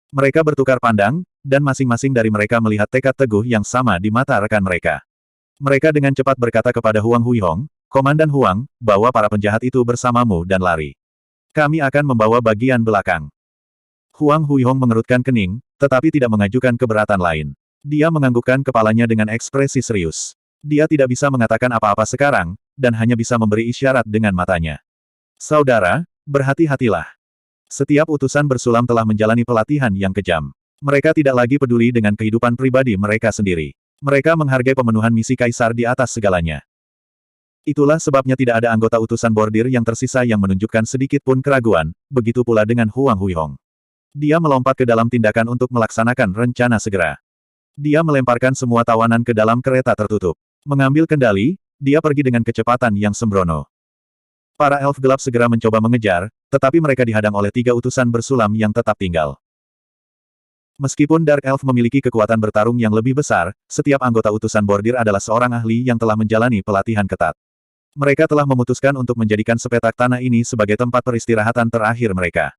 Mereka bertukar pandang, dan masing-masing dari mereka melihat tekad teguh yang sama di mata rekan mereka. Mereka dengan cepat berkata kepada Huang Huihong, "Komandan Huang, bawa para penjahat itu bersamamu dan lari. Kami akan membawa bagian belakang." Huang Huihong mengerutkan kening, tetapi tidak mengajukan keberatan lain. Dia menganggukkan kepalanya dengan ekspresi serius. Dia tidak bisa mengatakan apa-apa sekarang, dan hanya bisa memberi isyarat dengan matanya. "Saudara, berhati-hatilah. Setiap utusan bersulam telah menjalani pelatihan yang kejam. Mereka tidak lagi peduli dengan kehidupan pribadi mereka sendiri. Mereka menghargai pemenuhan misi kaisar di atas segalanya. Itulah sebabnya tidak ada anggota utusan bordir yang tersisa yang menunjukkan sedikit pun keraguan, begitu pula dengan Huang Huihong. Dia melompat ke dalam tindakan untuk melaksanakan rencana segera. Dia melemparkan semua tawanan ke dalam kereta tertutup. Mengambil kendali, dia pergi dengan kecepatan yang sembrono. Para elf gelap segera mencoba mengejar, tetapi mereka dihadang oleh 3 utusan bersulam yang tetap tinggal. Meskipun Dark Elf memiliki kekuatan bertarung yang lebih besar, setiap anggota utusan bordir adalah seorang ahli yang telah menjalani pelatihan ketat. Mereka telah memutuskan untuk menjadikan sepetak tanah ini sebagai tempat peristirahatan terakhir mereka.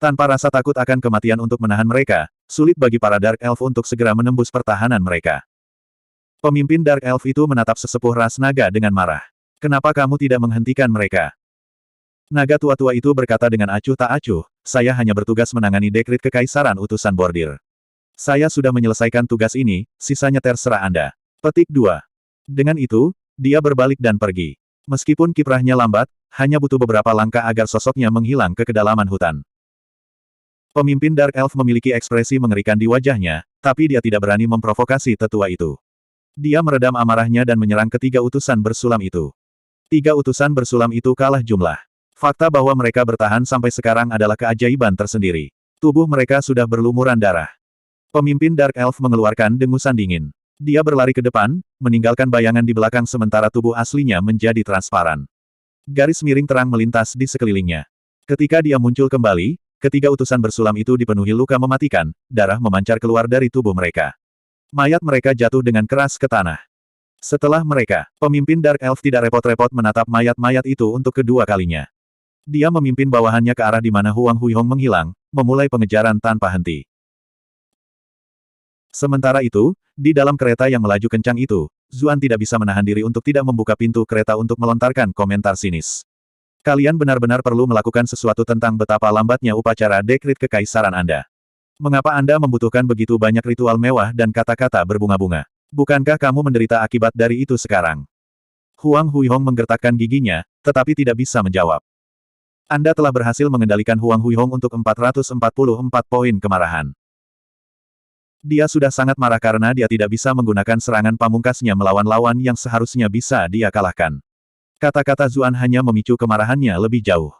Tanpa rasa takut akan kematian untuk menahan mereka, sulit bagi para Dark Elf untuk segera menembus pertahanan mereka. Pemimpin Dark Elf itu menatap sesepuh ras naga dengan marah. "Kenapa kamu tidak menghentikan mereka?" Naga tua-tua itu berkata dengan acuh tak acuh, "Saya hanya bertugas menangani dekrit kekaisaran utusan bordir. Saya sudah menyelesaikan tugas ini, sisanya terserah Anda." Petik 2. Dengan itu, dia berbalik dan pergi. Meskipun kiprahnya lambat, hanya butuh beberapa langkah agar sosoknya menghilang ke kedalaman hutan. Pemimpin Dark Elf memiliki ekspresi mengerikan di wajahnya, tapi dia tidak berani memprovokasi tetua itu. Dia meredam amarahnya dan menyerang ketiga utusan bersulam itu. 3 utusan bersulam itu kalah jumlah. Fakta bahwa mereka bertahan sampai sekarang adalah keajaiban tersendiri. Tubuh mereka sudah berlumuran darah. Pemimpin Dark Elf mengeluarkan dengusan dingin. Dia berlari ke depan, meninggalkan bayangan di belakang sementara tubuh aslinya menjadi transparan. Garis miring terang melintas di sekelilingnya. Ketika dia muncul kembali, ketiga utusan bersulam itu dipenuhi luka mematikan, darah memancar keluar dari tubuh mereka. Mayat mereka jatuh dengan keras ke tanah. Setelah mereka, pemimpin Dark Elf tidak repot-repot menatap mayat-mayat itu untuk kedua kalinya. Dia memimpin bawahannya ke arah di mana Huang Huihong menghilang, memulai pengejaran tanpa henti. Sementara itu, di dalam kereta yang melaju kencang itu, Zuan tidak bisa menahan diri untuk tidak membuka pintu kereta untuk melontarkan komentar sinis. "Kalian benar-benar perlu melakukan sesuatu tentang betapa lambatnya upacara dekrit kekaisaran Anda. Mengapa Anda membutuhkan begitu banyak ritual mewah dan kata-kata berbunga-bunga? Bukankah kamu menderita akibat dari itu sekarang?" Huang Huihong menggertakkan giginya, tetapi tidak bisa menjawab. "Anda telah berhasil mengendalikan Huang Huihong untuk 444 poin kemarahan. Dia sudah sangat marah karena dia tidak bisa menggunakan serangan pamungkasnya melawan lawan yang seharusnya bisa dia kalahkan." Kata-kata Zuan hanya memicu kemarahannya lebih jauh.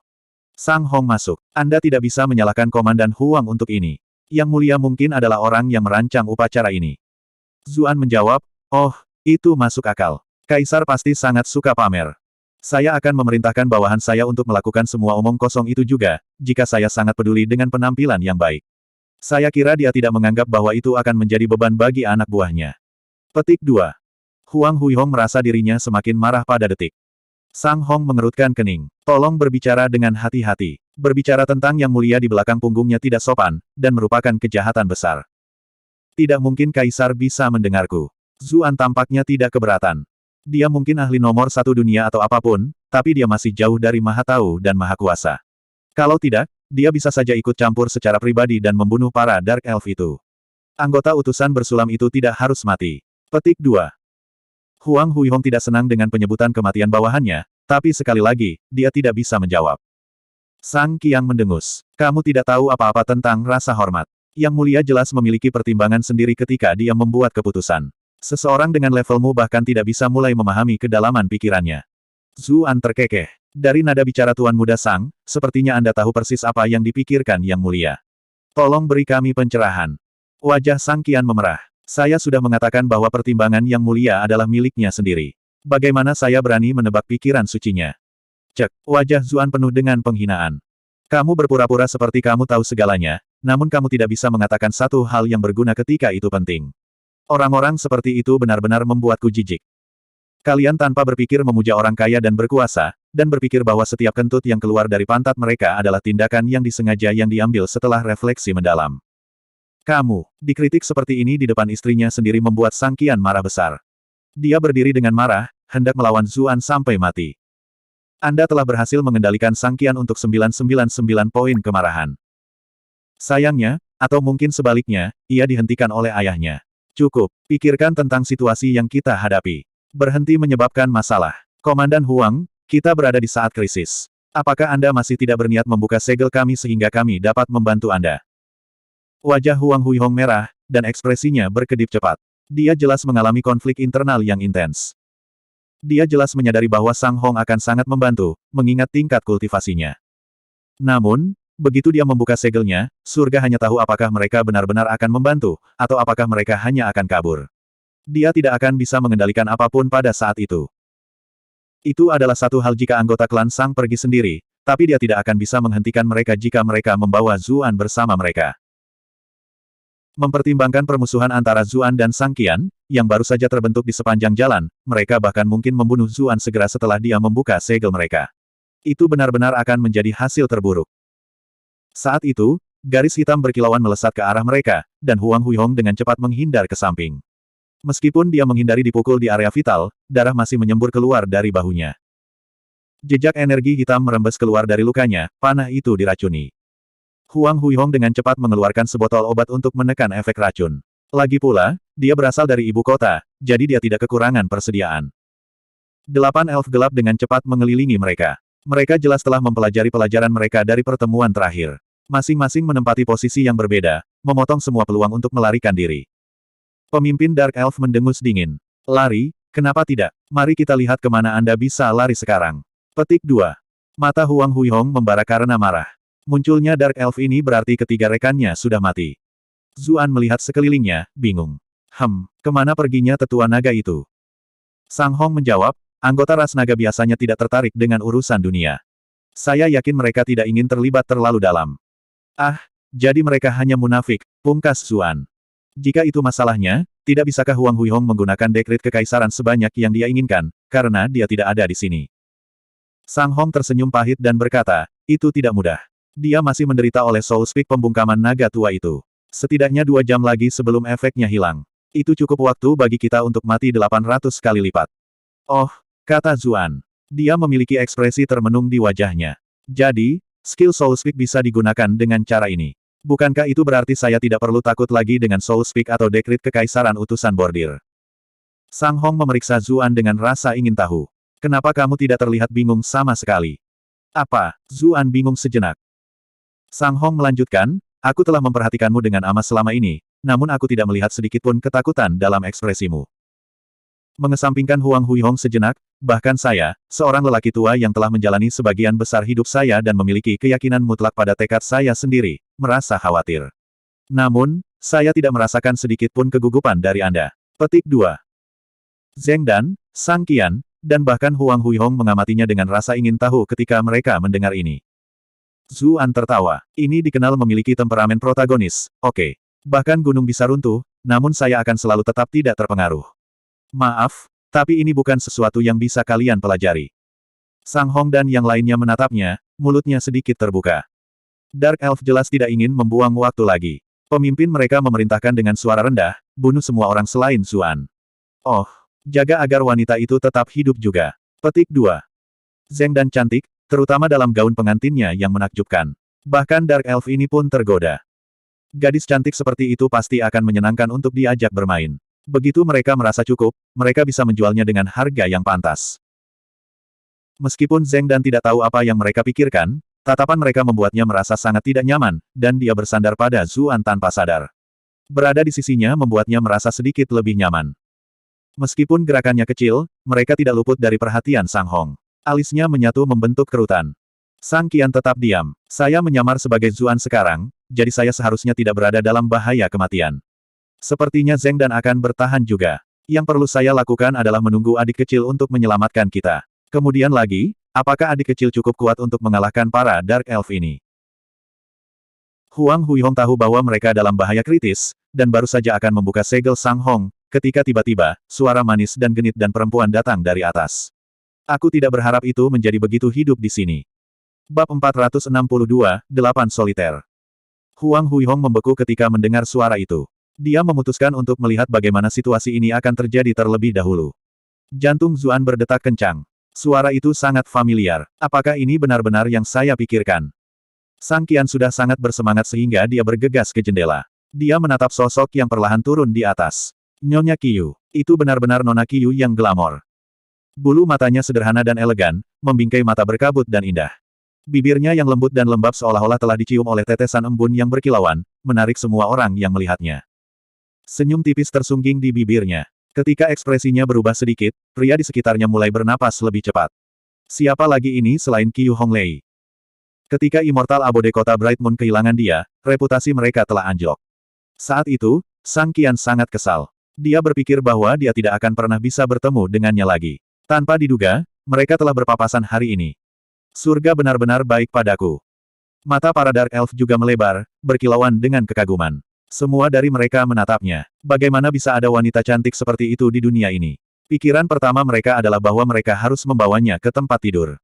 Sang Hong masuk. "Anda tidak bisa menyalahkan Komandan Huang untuk ini. Yang mulia mungkin adalah orang yang merancang upacara ini." Zuan menjawab, "Oh, itu masuk akal. Kaisar pasti sangat suka pamer. Saya akan memerintahkan bawahan saya untuk melakukan semua omong kosong itu juga, jika saya sangat peduli dengan penampilan yang baik. Saya kira dia tidak menganggap bahwa itu akan menjadi beban bagi anak buahnya." Petik 2. Huang Huihong merasa dirinya semakin marah pada detik. Sang Hong mengerutkan kening. "Tolong berbicara dengan hati-hati. Berbicara tentang yang mulia di belakang punggungnya tidak sopan, dan merupakan kejahatan besar. Tidak mungkin Kaisar bisa mendengarku." Zuan tampaknya tidak keberatan. Dia mungkin ahli nomor 1 dunia atau apapun, tapi dia masih jauh dari Maha Tahu dan Maha Kuasa. Kalau tidak, dia bisa saja ikut campur secara pribadi dan membunuh para Dark Elf itu. Anggota utusan bersulam itu tidak harus mati. Petik 2. Huang Huihong tidak senang dengan penyebutan kematian bawahannya, tapi sekali lagi, dia tidak bisa menjawab. Sang Qiang mendengus. "Kamu tidak tahu apa-apa tentang rasa hormat. Yang mulia jelas memiliki pertimbangan sendiri ketika dia membuat keputusan. Seseorang dengan levelmu bahkan tidak bisa mulai memahami kedalaman pikirannya." Zuan terkekeh. "Dari nada bicara Tuan Muda Sang, sepertinya Anda tahu persis apa yang dipikirkan Yang Mulia. Tolong beri kami pencerahan." Wajah Sang Qian memerah. "Saya sudah mengatakan bahwa pertimbangan Yang Mulia adalah miliknya sendiri. Bagaimana saya berani menebak pikiran sucinya?" Cek, wajah Zuan penuh dengan penghinaan. "Kamu berpura-pura seperti kamu tahu segalanya, namun kamu tidak bisa mengatakan satu hal yang berguna ketika itu penting. Orang-orang seperti itu benar-benar membuatku jijik. Kalian tanpa berpikir memuja orang kaya dan berkuasa, dan berpikir bahwa setiap kentut yang keluar dari pantat mereka adalah tindakan yang disengaja yang diambil setelah refleksi mendalam. Kamu, dikritik seperti ini di depan istrinya sendiri membuat Sang Qian marah besar. Dia berdiri dengan marah, hendak melawan Zuan sampai mati. Anda telah berhasil mengendalikan Sang Qian untuk 999 poin kemarahan. Sayangnya, atau mungkin sebaliknya, ia dihentikan oleh ayahnya. Cukup, pikirkan tentang situasi yang kita hadapi. Berhenti menyebabkan masalah. Komandan Huang, kita berada di saat krisis. Apakah Anda masih tidak berniat membuka segel kami sehingga kami dapat membantu Anda? Wajah Huang Huihong merah, dan ekspresinya berkedip cepat. Dia jelas mengalami konflik internal yang intens. Dia jelas menyadari bahwa Sang Hong akan sangat membantu, mengingat tingkat kultivasinya. Namun, begitu dia membuka segelnya, surga hanya tahu apakah mereka benar-benar akan membantu, atau apakah mereka hanya akan kabur. Dia tidak akan bisa mengendalikan apapun pada saat itu. Itu adalah satu hal jika anggota klan Sang pergi sendiri, tapi dia tidak akan bisa menghentikan mereka jika mereka membawa Zuan bersama mereka. Mempertimbangkan permusuhan antara Zuan dan Sang Qian, yang baru saja terbentuk di sepanjang jalan, mereka bahkan mungkin membunuh Zuan segera setelah dia membuka segel mereka. Itu benar-benar akan menjadi hasil terburuk. Saat itu, garis hitam berkilauan melesat ke arah mereka, dan Huang Huihong dengan cepat menghindar ke samping. Meskipun dia menghindari dipukul di area vital, darah masih menyembur keluar dari bahunya. Jejak energi hitam merembes keluar dari lukanya, panah itu diracuni. Huang Huihong dengan cepat mengeluarkan sebotol obat untuk menekan efek racun. Lagi pula, dia berasal dari ibu kota, jadi dia tidak kekurangan persediaan. 8 elf gelap dengan cepat mengelilingi mereka. Mereka jelas telah mempelajari pelajaran mereka dari pertemuan terakhir. Masing-masing menempati posisi yang berbeda, memotong semua peluang untuk melarikan diri. Pemimpin Dark Elf mendengus dingin. Lari, kenapa tidak? Mari kita lihat kemana Anda bisa lari sekarang. Petik 2. Mata Huang Huihong membara karena marah. Munculnya Dark Elf ini berarti ketiga rekannya sudah mati. Zuan melihat sekelilingnya, bingung. Kemana perginya tetua naga itu? Sang Hong menjawab, anggota ras naga biasanya tidak tertarik dengan urusan dunia. Saya yakin mereka tidak ingin terlibat terlalu dalam. Jadi mereka hanya munafik, pungkas Zuan. Jika itu masalahnya, tidak bisakah Huang Huihong menggunakan dekret kekaisaran sebanyak yang dia inginkan, karena dia tidak ada di sini. Sang Hong tersenyum pahit dan berkata, itu tidak mudah. Dia masih menderita oleh Soul Speak pembungkaman naga tua itu. Setidaknya 2 jam lagi sebelum efeknya hilang. Itu cukup waktu bagi kita untuk mati 800 kali lipat. Oh, kata Zuan. Dia memiliki ekspresi termenung di wajahnya. Jadi, skill Soul Speak bisa digunakan dengan cara ini. Bukankah itu berarti saya tidak perlu takut lagi dengan Soul Speak atau dekrit kekaisaran utusan bordir? Sang Hong memeriksa Zuan dengan rasa ingin tahu. Kenapa kamu tidak terlihat bingung sama sekali? Apa? Zuan bingung sejenak. Sang Hong melanjutkan, aku telah memperhatikanmu dengan amat selama ini, namun aku tidak melihat sedikitpun ketakutan dalam ekspresimu. Mengesampingkan Huang Huihong sejenak, bahkan saya, seorang lelaki tua yang telah menjalani sebagian besar hidup saya dan memiliki keyakinan mutlak pada tekad saya sendiri, merasa khawatir. Namun, saya tidak merasakan sedikitpun kegugupan dari Anda. Petik 2. Zheng Dan, Sang Qian, dan bahkan Huang Huihong mengamatinya dengan rasa ingin tahu ketika mereka mendengar ini. Zuan tertawa. Ini dikenal memiliki temperamen protagonis, oke. Bahkan gunung bisa runtuh, namun saya akan selalu tetap tidak terpengaruh. Maaf, tapi ini bukan sesuatu yang bisa kalian pelajari. Sang Hong dan yang lainnya menatapnya, mulutnya sedikit terbuka. Dark Elf jelas tidak ingin membuang waktu lagi. Pemimpin mereka memerintahkan dengan suara rendah, bunuh semua orang selain Zuan. Oh, jaga agar wanita itu tetap hidup juga. Petik 2. Zheng Dan cantik, terutama dalam gaun pengantinnya yang menakjubkan. Bahkan Dark Elf ini pun tergoda. Gadis cantik seperti itu pasti akan menyenangkan untuk diajak bermain. Begitu mereka merasa cukup, mereka bisa menjualnya dengan harga yang pantas. Meskipun Zheng Dan tidak tahu apa yang mereka pikirkan, tatapan mereka membuatnya merasa sangat tidak nyaman, dan dia bersandar pada Zuan tanpa sadar. Berada di sisinya membuatnya merasa sedikit lebih nyaman. Meskipun gerakannya kecil, mereka tidak luput dari perhatian Sang Hong. Alisnya menyatu membentuk kerutan. Sang Qian tetap diam. Saya menyamar sebagai Zuan sekarang, jadi saya seharusnya tidak berada dalam bahaya kematian. Sepertinya Zheng Dan akan bertahan juga. Yang perlu saya lakukan adalah menunggu adik kecil untuk menyelamatkan kita. Kemudian lagi, apakah adik kecil cukup kuat untuk mengalahkan para Dark Elf ini? Huang Huihong tahu bahwa mereka dalam bahaya kritis, dan baru saja akan membuka segel Sang Hong, ketika tiba-tiba, suara manis dan genit dan perempuan datang dari atas. Aku tidak berharap itu menjadi begitu hidup di sini. Bab 462, 8 Soliter. Huang Huihong membeku ketika mendengar suara itu. Dia memutuskan untuk melihat bagaimana situasi ini akan terjadi terlebih dahulu. Jantung Zuan berdetak kencang. Suara itu sangat familiar. Apakah ini benar-benar yang saya pikirkan? Sang Qian sudah sangat bersemangat sehingga dia bergegas ke jendela. Dia menatap sosok yang perlahan turun di atas. Nyonya Qiyu. Itu benar-benar Nona Qiyu yang glamor. Bulu matanya sederhana dan elegan, membingkai mata berkabut dan indah. Bibirnya yang lembut dan lembab seolah-olah telah dicium oleh tetesan embun yang berkilauan, menarik semua orang yang melihatnya. Senyum tipis tersungging di bibirnya. Ketika ekspresinya berubah sedikit, pria di sekitarnya mulai bernapas lebih cepat. Siapa lagi ini selain Qiyu Honglei? Ketika Immortal Abode Kota Bright Moon kehilangan dia, reputasi mereka telah anjlok. Saat itu, Sang Qian sangat kesal. Dia berpikir bahwa dia tidak akan pernah bisa bertemu dengannya lagi. Tanpa diduga, mereka telah berpapasan hari ini. Surga benar-benar baik padaku. Mata para Dark Elf juga melebar, berkilauan dengan kekaguman. Semua dari mereka menatapnya. Bagaimana bisa ada wanita cantik seperti itu di dunia ini? Pikiran pertama mereka adalah bahwa mereka harus membawanya ke tempat tidur.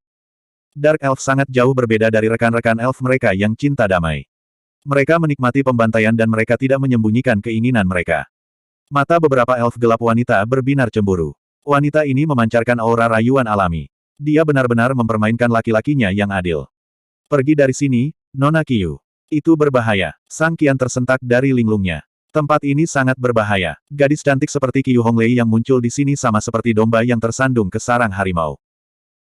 Dark Elf sangat jauh berbeda dari rekan-rekan elf mereka yang cinta damai. Mereka menikmati pembantaian dan mereka tidak menyembunyikan keinginan mereka. Mata beberapa elf gelap wanita berbinar cemburu. Wanita ini memancarkan aura rayuan alami. Dia benar-benar mempermainkan laki-lakinya yang adil. Pergi dari sini, Nona Qiyu. Itu berbahaya. Sang Qian tersentak dari linglungnya. Tempat ini sangat berbahaya. Gadis cantik seperti Qiyu Honglei yang muncul di sini sama seperti domba yang tersandung ke sarang harimau.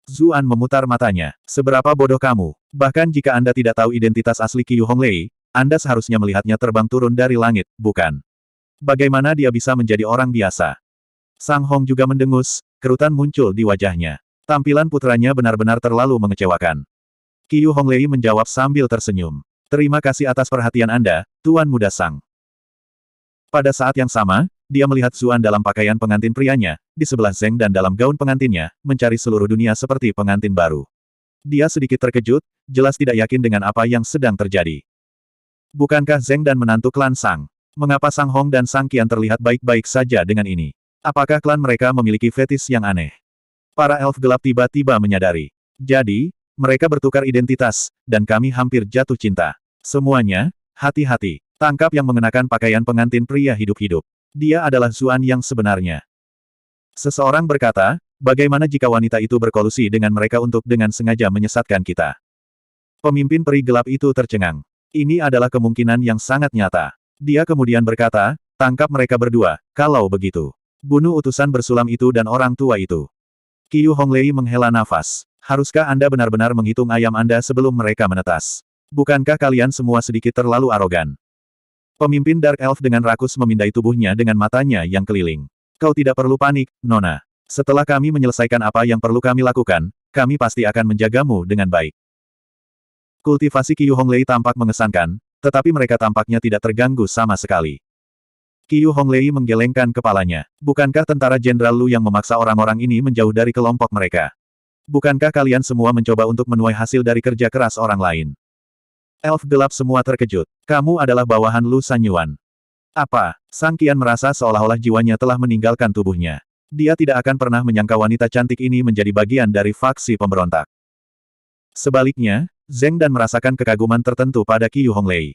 Zuan memutar matanya. Seberapa bodoh kamu? Bahkan jika Anda tidak tahu identitas asli Qiyu Honglei, Anda seharusnya melihatnya terbang turun dari langit, bukan? Bagaimana dia bisa menjadi orang biasa? Sang Hong juga mendengus, kerutan muncul di wajahnya. Tampilan putranya benar-benar terlalu mengecewakan. Qiyu Honglei menjawab sambil tersenyum. Terima kasih atas perhatian Anda, Tuan Muda Sang. Pada saat yang sama, dia melihat Zuan dalam pakaian pengantin prianya, di sebelah Zeng dan dalam gaun pengantinnya, mencari seluruh dunia seperti pengantin baru. Dia sedikit terkejut, jelas tidak yakin dengan apa yang sedang terjadi. Bukankah Zeng dan menantu klan Sang? Mengapa Sang Hong dan Sang Qian terlihat baik-baik saja dengan ini? Apakah klan mereka memiliki fetis yang aneh? Para elf gelap tiba-tiba menyadari. Jadi, mereka bertukar identitas, dan kami hampir jatuh cinta. Semuanya, hati-hati. Tangkap yang mengenakan pakaian pengantin pria hidup-hidup. Dia adalah Zuan yang sebenarnya. Seseorang berkata, bagaimana jika wanita itu berkolusi dengan mereka untuk dengan sengaja menyesatkan kita? Pemimpin peri gelap itu tercengang. Ini adalah kemungkinan yang sangat nyata. Dia kemudian berkata, tangkap mereka berdua, kalau begitu. Bunuh utusan bersulam itu dan orang tua itu. Qiyu Honglei menghela nafas. Haruskah Anda benar-benar menghitung ayam Anda sebelum mereka menetas? Bukankah kalian semua sedikit terlalu arogan? Pemimpin Dark Elf dengan rakus memindai tubuhnya dengan matanya yang keliling. Kau tidak perlu panik, Nona. Setelah kami menyelesaikan apa yang perlu kami lakukan, kami pasti akan menjagamu dengan baik. Kultivasi Qiyu Honglei tampak mengesankan, tetapi mereka tampaknya tidak terganggu sama sekali. Qiyu Honglei menggelengkan kepalanya. Bukankah tentara Jenderal Lu yang memaksa orang-orang ini menjauh dari kelompok mereka? Bukankah kalian semua mencoba untuk menuai hasil dari kerja keras orang lain? Elf gelap semua terkejut. Kamu adalah bawahan Lu Sanyuan. Apa? Sang Qian merasa seolah-olah jiwanya telah meninggalkan tubuhnya. Dia tidak akan pernah menyangka wanita cantik ini menjadi bagian dari faksi pemberontak. Sebaliknya, Zeng dan merasakan kekaguman tertentu pada Qiyu Honglei.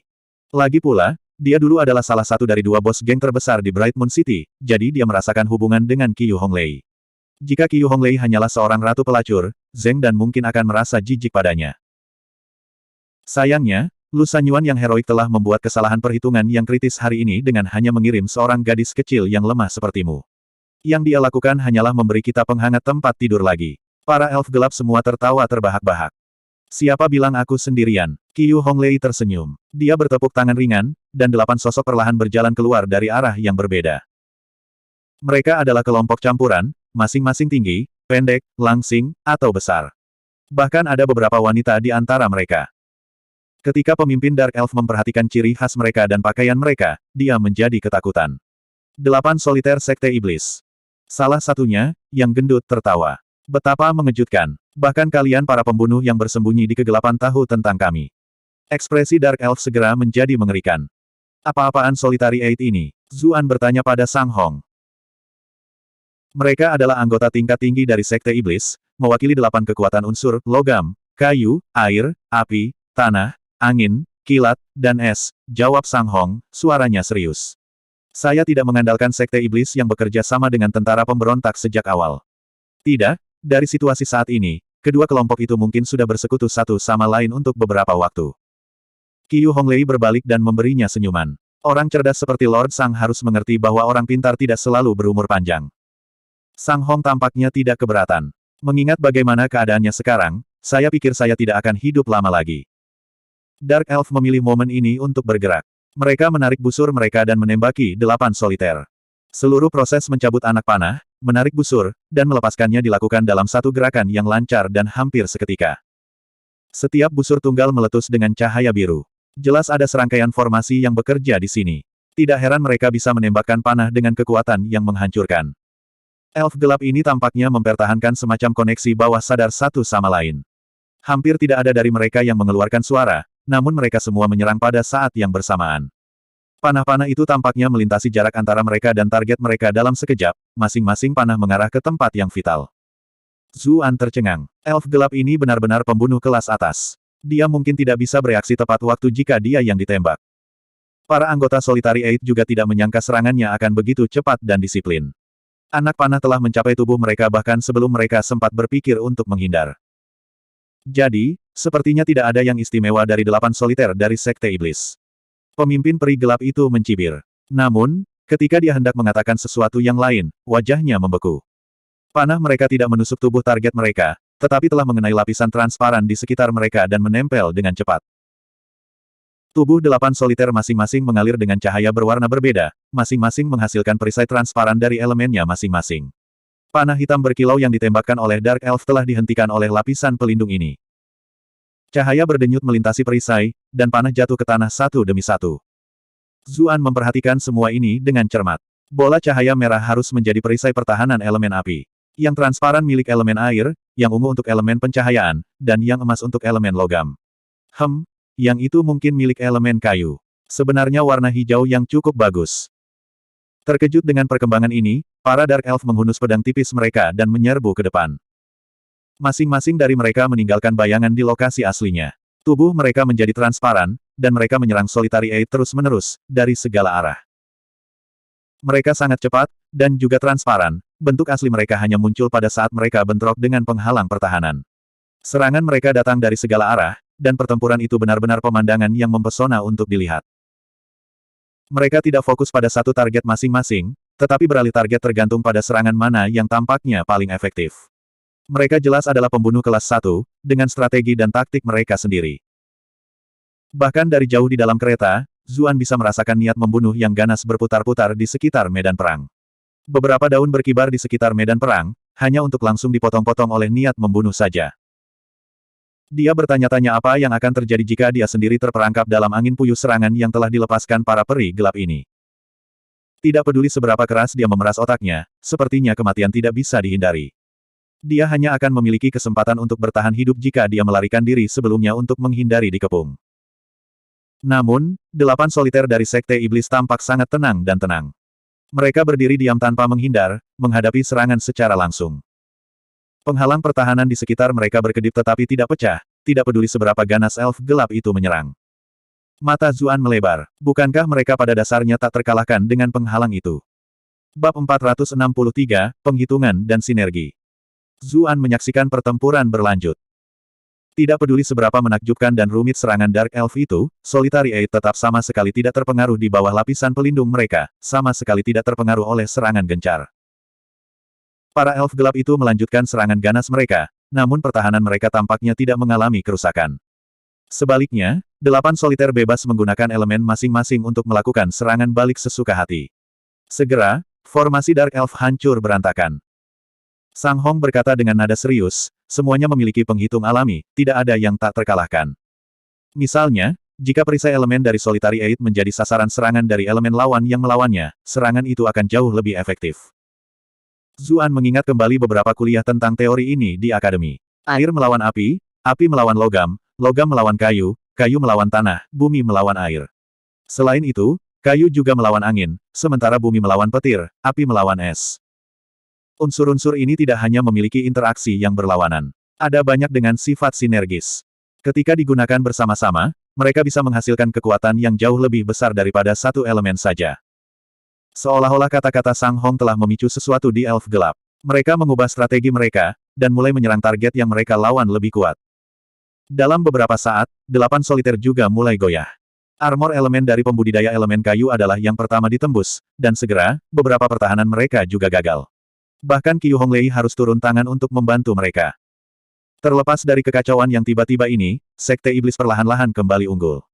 Lagi pula, dia dulu adalah salah satu dari dua bos geng terbesar di Bright Moon City, jadi dia merasakan hubungan dengan Qiyu Honglei. Jika Qiyu Honglei hanyalah seorang ratu pelacur, Zeng dan mungkin akan merasa jijik padanya. Sayangnya, Lu Sanyuan yang heroik telah membuat kesalahan perhitungan yang kritis hari ini dengan hanya mengirim seorang gadis kecil yang lemah sepertimu. Yang dia lakukan hanyalah memberi kita penghangat tempat tidur lagi. Para elf gelap semua tertawa terbahak-bahak. Siapa bilang aku sendirian? Qiyu Honglei tersenyum. Dia bertepuk tangan ringan, dan 8 sosok perlahan berjalan keluar dari arah yang berbeda. Mereka adalah kelompok campuran, masing-masing tinggi, pendek, langsing, atau besar. Bahkan ada beberapa wanita di antara mereka. Ketika pemimpin Dark Elf memperhatikan ciri khas mereka dan pakaian mereka, dia menjadi ketakutan. 8 soliter Sekte Iblis. Salah satunya, yang gendut tertawa. Betapa mengejutkan. Bahkan kalian para pembunuh yang bersembunyi di kegelapan tahu tentang kami. Ekspresi Dark Elf segera menjadi mengerikan. Apa-apaan Solitary Eight ini? Zuan bertanya pada Sang Hong. Mereka adalah anggota tingkat tinggi dari Sekte Iblis, mewakili 8 kekuatan unsur, logam, kayu, air, api, tanah, angin, kilat, dan es, jawab Sang Hong, suaranya serius. Saya tidak mengandalkan Sekte Iblis yang bekerja sama dengan tentara pemberontak sejak awal. Tidak, dari situasi saat ini, kedua kelompok itu mungkin sudah bersekutu satu sama lain untuk beberapa waktu. Qiu Honglei berbalik dan memberinya senyuman. Orang cerdas seperti Lord Sang harus mengerti bahwa orang pintar tidak selalu berumur panjang. Sang Hong tampaknya tidak keberatan. Mengingat bagaimana keadaannya sekarang, saya pikir saya tidak akan hidup lama lagi. Dark Elf memilih momen ini untuk bergerak. Mereka menarik busur mereka dan menembaki 8 soliter. Seluruh proses mencabut anak panah, menarik busur, dan melepaskannya dilakukan dalam satu gerakan yang lancar dan hampir seketika. Setiap busur tunggal meletus dengan cahaya biru. Jelas ada serangkaian formasi yang bekerja di sini. Tidak heran mereka bisa menembakkan panah dengan kekuatan yang menghancurkan. Elf gelap ini tampaknya mempertahankan semacam koneksi bawah sadar satu sama lain. Hampir tidak ada dari mereka yang mengeluarkan suara, namun mereka semua menyerang pada saat yang bersamaan. Panah-panah itu tampaknya melintasi jarak antara mereka dan target mereka dalam sekejap, masing-masing panah mengarah ke tempat yang vital. Zuan tercengang. Elf gelap ini benar-benar pembunuh kelas atas. Dia mungkin tidak bisa bereaksi tepat waktu jika dia yang ditembak. Para anggota Solitary Eight juga tidak menyangka serangannya akan begitu cepat dan disiplin. Anak panah telah mencapai tubuh mereka bahkan sebelum mereka sempat berpikir untuk menghindar. Jadi, sepertinya tidak ada yang istimewa dari 8 soliter dari Sekte Iblis. Pemimpin peri gelap itu mencibir. Namun, ketika dia hendak mengatakan sesuatu yang lain, wajahnya membeku. Panah mereka tidak menusuk tubuh target mereka, tetapi telah mengenai lapisan transparan di sekitar mereka dan menempel dengan cepat. Tubuh 8 soliter masing-masing mengalir dengan cahaya berwarna berbeda, masing-masing menghasilkan perisai transparan dari elemennya masing-masing. Panah hitam berkilau yang ditembakkan oleh Dark Elf telah dihentikan oleh lapisan pelindung ini. Cahaya berdenyut melintasi perisai, dan panah jatuh ke tanah satu demi satu. Zuan memperhatikan semua ini dengan cermat. Bola cahaya merah harus menjadi perisai pertahanan elemen api. Yang transparan milik elemen air, yang ungu untuk elemen pencahayaan, dan yang emas untuk elemen logam. Yang itu mungkin milik elemen kayu. Sebenarnya warna hijau yang cukup bagus. Terkejut dengan perkembangan ini, para Dark Elf menghunus pedang tipis mereka dan menyerbu ke depan. Masing-masing dari mereka meninggalkan bayangan di lokasi aslinya. Tubuh mereka menjadi transparan, dan mereka menyerang Solitary Eight terus-menerus, dari segala arah. Mereka sangat cepat, dan juga transparan, bentuk asli mereka hanya muncul pada saat mereka bentrok dengan penghalang pertahanan. Serangan mereka datang dari segala arah, dan pertempuran itu benar-benar pemandangan yang mempesona untuk dilihat. Mereka tidak fokus pada satu target masing-masing, tetapi beralih target tergantung pada serangan mana yang tampaknya paling efektif. Mereka jelas adalah pembunuh kelas 1, dengan strategi dan taktik mereka sendiri. Bahkan dari jauh di dalam kereta, Zuan bisa merasakan niat membunuh yang ganas berputar-putar di sekitar medan perang. Beberapa daun berkibar di sekitar medan perang, hanya untuk langsung dipotong-potong oleh niat membunuh saja. Dia bertanya-tanya apa yang akan terjadi jika dia sendiri terperangkap dalam angin puyuh serangan yang telah dilepaskan para peri gelap ini. Tidak peduli seberapa keras dia memeras otaknya, sepertinya kematian tidak bisa dihindari. Dia hanya akan memiliki kesempatan untuk bertahan hidup jika dia melarikan diri sebelumnya untuk menghindari dikepung. Namun, 8 soliter dari Sekte Iblis tampak sangat tenang dan tenang. Mereka berdiri diam tanpa menghindar, menghadapi serangan secara langsung. Penghalang pertahanan di sekitar mereka berkedip tetapi tidak pecah, tidak peduli seberapa ganas elf gelap itu menyerang. Mata Zuan melebar. Bukankah mereka pada dasarnya tak terkalahkan dengan penghalang itu? Bab 463, Penghitungan dan Sinergi. Zuan menyaksikan pertempuran berlanjut. Tidak peduli seberapa menakjubkan dan rumit serangan Dark Elf itu, Solitary Eight tetap sama sekali tidak terpengaruh di bawah lapisan pelindung mereka, sama sekali tidak terpengaruh oleh serangan gencar. Para elf gelap itu melanjutkan serangan ganas mereka, namun pertahanan mereka tampaknya tidak mengalami kerusakan. Sebaliknya, 8 soliter bebas menggunakan elemen masing-masing untuk melakukan serangan balik sesuka hati. Segera, formasi Dark Elf hancur berantakan. Sang Hong berkata dengan nada serius, semuanya memiliki penghitung alami, tidak ada yang tak terkalahkan. Misalnya, jika perisai elemen dari Solitary Eight menjadi sasaran serangan dari elemen lawan yang melawannya, serangan itu akan jauh lebih efektif. Zuan mengingat kembali beberapa kuliah tentang teori ini di akademi. Air melawan api, api melawan logam, logam melawan kayu, kayu melawan tanah, bumi melawan air. Selain itu, kayu juga melawan angin, sementara bumi melawan petir, api melawan es. Unsur-unsur ini tidak hanya memiliki interaksi yang berlawanan. Ada banyak dengan sifat sinergis. Ketika digunakan bersama-sama, mereka bisa menghasilkan kekuatan yang jauh lebih besar daripada satu elemen saja. Seolah-olah kata-kata Sang Hong telah memicu sesuatu di elf gelap. Mereka mengubah strategi mereka, dan mulai menyerang target yang mereka lawan lebih kuat. Dalam beberapa saat, 8 soliter juga mulai goyah. Armor elemen dari pembudidaya elemen kayu adalah yang pertama ditembus, dan segera, beberapa pertahanan mereka juga gagal. Bahkan Qiu Honglei harus turun tangan untuk membantu mereka. Terlepas dari kekacauan yang tiba-tiba ini, Sekte Iblis perlahan-lahan kembali unggul.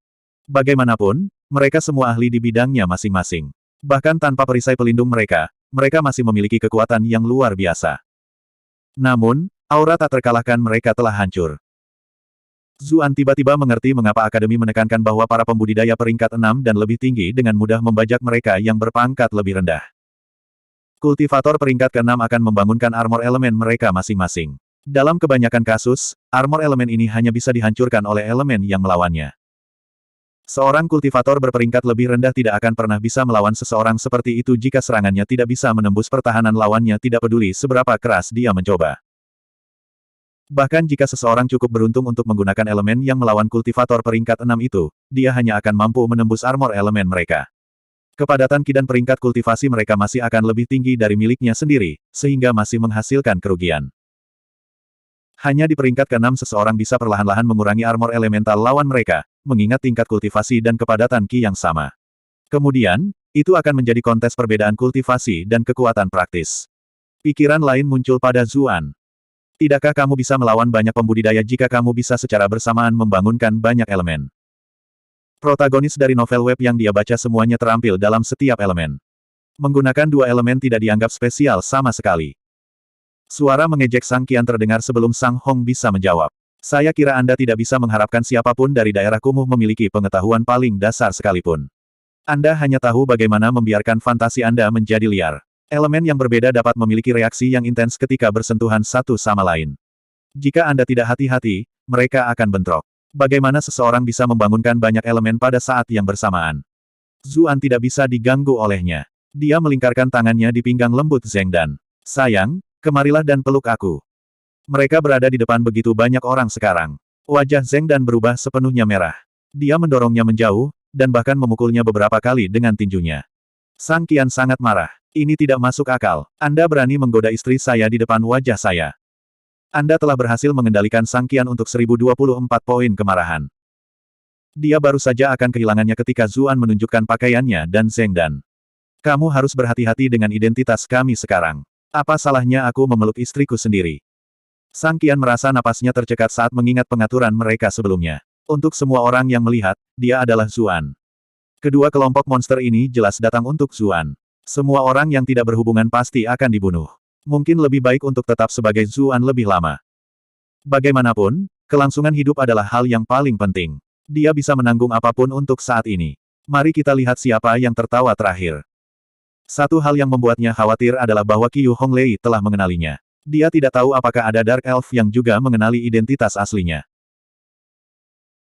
Bagaimanapun, mereka semua ahli di bidangnya masing-masing. Bahkan tanpa perisai pelindung mereka masih memiliki kekuatan yang luar biasa. Namun, aura tak terkalahkan mereka telah hancur. Zuan tiba-tiba mengerti mengapa Akademi menekankan bahwa para pembudidaya peringkat 6 dan lebih tinggi dengan mudah membajak mereka yang berpangkat lebih rendah. Kultivator peringkat ke-6 akan membangunkan armor elemen mereka masing-masing. Dalam kebanyakan kasus, armor elemen ini hanya bisa dihancurkan oleh elemen yang melawannya. Seorang kultivator berperingkat lebih rendah tidak akan pernah bisa melawan seseorang seperti itu jika serangannya tidak bisa menembus pertahanan lawannya, tidak peduli seberapa keras dia mencoba. Bahkan jika seseorang cukup beruntung untuk menggunakan elemen yang melawan kultivator peringkat 6 itu, dia hanya akan mampu menembus armor elemen mereka. Kepadatan ki dan peringkat kultivasi mereka masih akan lebih tinggi dari miliknya sendiri, sehingga masih menghasilkan kerugian. Hanya di peringkat ke-6 seseorang bisa perlahan-lahan mengurangi armor elemental lawan mereka, mengingat tingkat kultivasi dan kepadatan ki yang sama. Kemudian, itu akan menjadi kontes perbedaan kultivasi dan kekuatan praktis. Pikiran lain muncul pada Zuan. Tidakkah kamu bisa melawan banyak pembudidaya jika kamu bisa secara bersamaan membangunkan banyak elemen? Protagonis dari novel web yang dia baca semuanya terampil dalam setiap elemen. Menggunakan dua elemen tidak dianggap spesial sama sekali. Suara mengejek Sang Qian terdengar sebelum Sang Hong bisa menjawab. Saya kira Anda tidak bisa mengharapkan siapapun dari daerah kumuh memiliki pengetahuan paling dasar sekalipun. Anda hanya tahu bagaimana membiarkan fantasi Anda menjadi liar. Elemen yang berbeda dapat memiliki reaksi yang intens ketika bersentuhan satu sama lain. Jika Anda tidak hati-hati, mereka akan bentrok. Bagaimana seseorang bisa membangunkan banyak elemen pada saat yang bersamaan? Zuan tidak bisa diganggu olehnya. Dia melingkarkan tangannya di pinggang lembut Zheng Dan. Sayang, kemarilah dan peluk aku. Mereka berada di depan begitu banyak orang sekarang. Wajah Zheng Dan berubah sepenuhnya merah. Dia mendorongnya menjauh, dan bahkan memukulnya beberapa kali dengan tinjunya. Sang Qian sangat marah. Ini tidak masuk akal. Anda berani menggoda istri saya di depan wajah saya. Anda telah berhasil mengendalikan Sang Qian untuk 1024 poin kemarahan. Dia baru saja akan kehilangannya ketika Zuan menunjukkan pakaiannya dan Zheng Dan. Kamu harus berhati-hati dengan identitas kami sekarang. Apa salahnya aku memeluk istriku sendiri? Sang Qian merasa napasnya tercekat saat mengingat pengaturan mereka sebelumnya. Untuk semua orang yang melihat, dia adalah Zuan. Kedua kelompok monster ini jelas datang untuk Zuan. Semua orang yang tidak berhubungan pasti akan dibunuh. Mungkin lebih baik untuk tetap sebagai Zuan lebih lama. Bagaimanapun, kelangsungan hidup adalah hal yang paling penting. Dia bisa menanggung apapun untuk saat ini. Mari kita lihat siapa yang tertawa terakhir. Satu hal yang membuatnya khawatir adalah bahwa Qiu Honglei telah mengenalinya. Dia tidak tahu apakah ada Dark Elf yang juga mengenali identitas aslinya.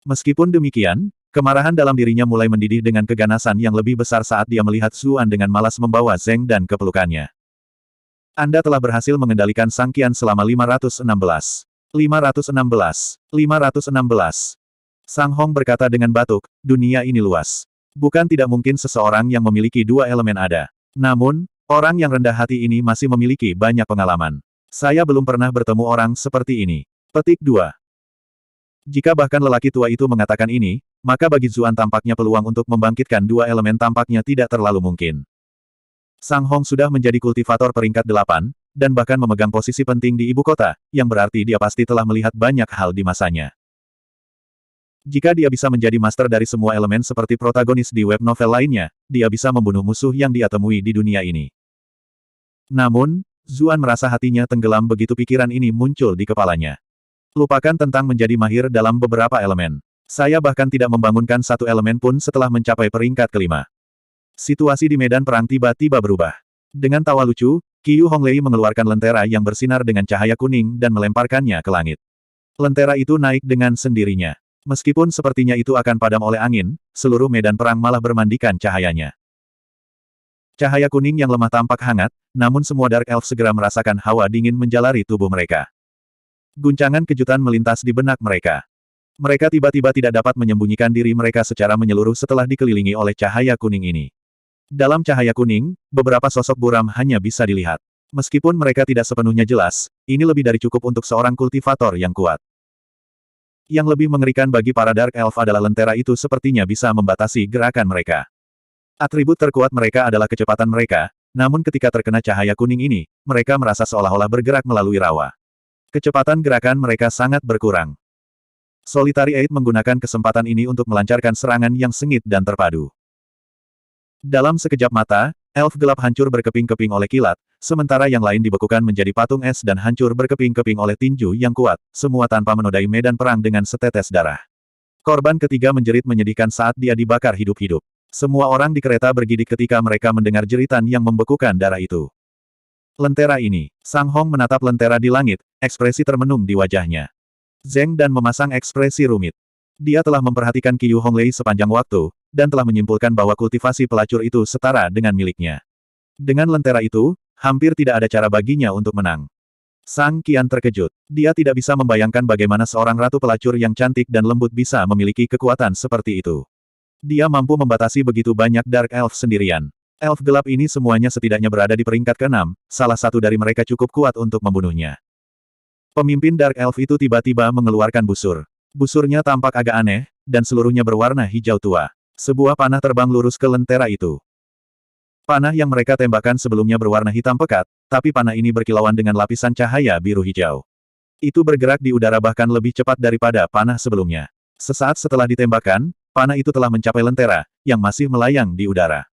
Meskipun demikian, kemarahan dalam dirinya mulai mendidih dengan keganasan yang lebih besar saat dia melihat Zuan dengan malas membawa Zheng Dan ke pelukannya. Anda telah berhasil mengendalikan Sang Qian selama 516. 516. Sang Hong berkata dengan batuk, dunia ini luas. Bukan tidak mungkin seseorang yang memiliki dua elemen ada. Namun, orang yang rendah hati ini masih memiliki banyak pengalaman. Saya belum pernah bertemu orang seperti ini. Petik 2. Jika bahkan lelaki tua itu mengatakan ini, maka bagi Zuan tampaknya peluang untuk membangkitkan dua elemen tampaknya tidak terlalu mungkin. Sang Hong sudah menjadi kultivator peringkat 8, dan bahkan memegang posisi penting di ibu kota, yang berarti dia pasti telah melihat banyak hal di masanya. Jika dia bisa menjadi master dari semua elemen seperti protagonis di web novel lainnya, dia bisa membunuh musuh yang dia temui di dunia ini. Namun, Zuan merasa hatinya tenggelam begitu pikiran ini muncul di kepalanya. Lupakan tentang menjadi mahir dalam beberapa elemen. Saya bahkan tidak membangunkan satu elemen pun setelah mencapai peringkat kelima. Situasi di medan perang tiba-tiba berubah. Dengan tawa lucu, Qiu Honglei mengeluarkan lentera yang bersinar dengan cahaya kuning dan melemparkannya ke langit. Lentera itu naik dengan sendirinya. Meskipun sepertinya itu akan padam oleh angin, seluruh medan perang malah bermandikan cahayanya. Cahaya kuning yang lemah tampak hangat, namun semua Dark Elf segera merasakan hawa dingin menjalari tubuh mereka. Guncangan kejutan melintas di benak mereka. Mereka tiba-tiba tidak dapat menyembunyikan diri mereka secara menyeluruh setelah dikelilingi oleh cahaya kuning ini. Dalam cahaya kuning, beberapa sosok buram hanya bisa dilihat. Meskipun mereka tidak sepenuhnya jelas, ini lebih dari cukup untuk seorang kultivator yang kuat. Yang lebih mengerikan bagi para Dark Elf adalah lentera itu sepertinya bisa membatasi gerakan mereka. Atribut terkuat mereka adalah kecepatan mereka, namun ketika terkena cahaya kuning ini, mereka merasa seolah-olah bergerak melalui rawa. Kecepatan gerakan mereka sangat berkurang. Solitary Eight menggunakan kesempatan ini untuk melancarkan serangan yang sengit dan terpadu. Dalam sekejap mata, elf gelap hancur berkeping-keping oleh kilat, sementara yang lain dibekukan menjadi patung es dan hancur berkeping-keping oleh tinju yang kuat, semua tanpa menodai medan perang dengan setetes darah. Korban ketiga menjerit menyedihkan saat dia dibakar hidup-hidup. Semua orang di kereta bergidik ketika mereka mendengar jeritan yang membekukan darah itu. Lentera ini, Sang Hong menatap lentera di langit, ekspresi termenung di wajahnya. Zheng dan memasang ekspresi rumit. Dia telah memperhatikan Qiu Honglei sepanjang waktu, dan telah menyimpulkan bahwa kultivasi pelacur itu setara dengan miliknya. Dengan lentera itu, hampir tidak ada cara baginya untuk menang. Sang Qian terkejut. Dia tidak bisa membayangkan bagaimana seorang ratu pelacur yang cantik dan lembut bisa memiliki kekuatan seperti itu. Dia mampu membatasi begitu banyak Dark Elf sendirian. Elf gelap ini semuanya setidaknya berada di peringkat ke-6, salah satu dari mereka cukup kuat untuk membunuhnya. Pemimpin Dark Elf itu tiba-tiba mengeluarkan busur. Busurnya tampak agak aneh, dan seluruhnya berwarna hijau tua. Sebuah panah terbang lurus ke lentera itu. Panah yang mereka tembakkan sebelumnya berwarna hitam pekat, tapi panah ini berkilauan dengan lapisan cahaya biru hijau. Itu bergerak di udara bahkan lebih cepat daripada panah sebelumnya. Sesaat setelah ditembakkan, panah itu telah mencapai lentera, yang masih melayang di udara.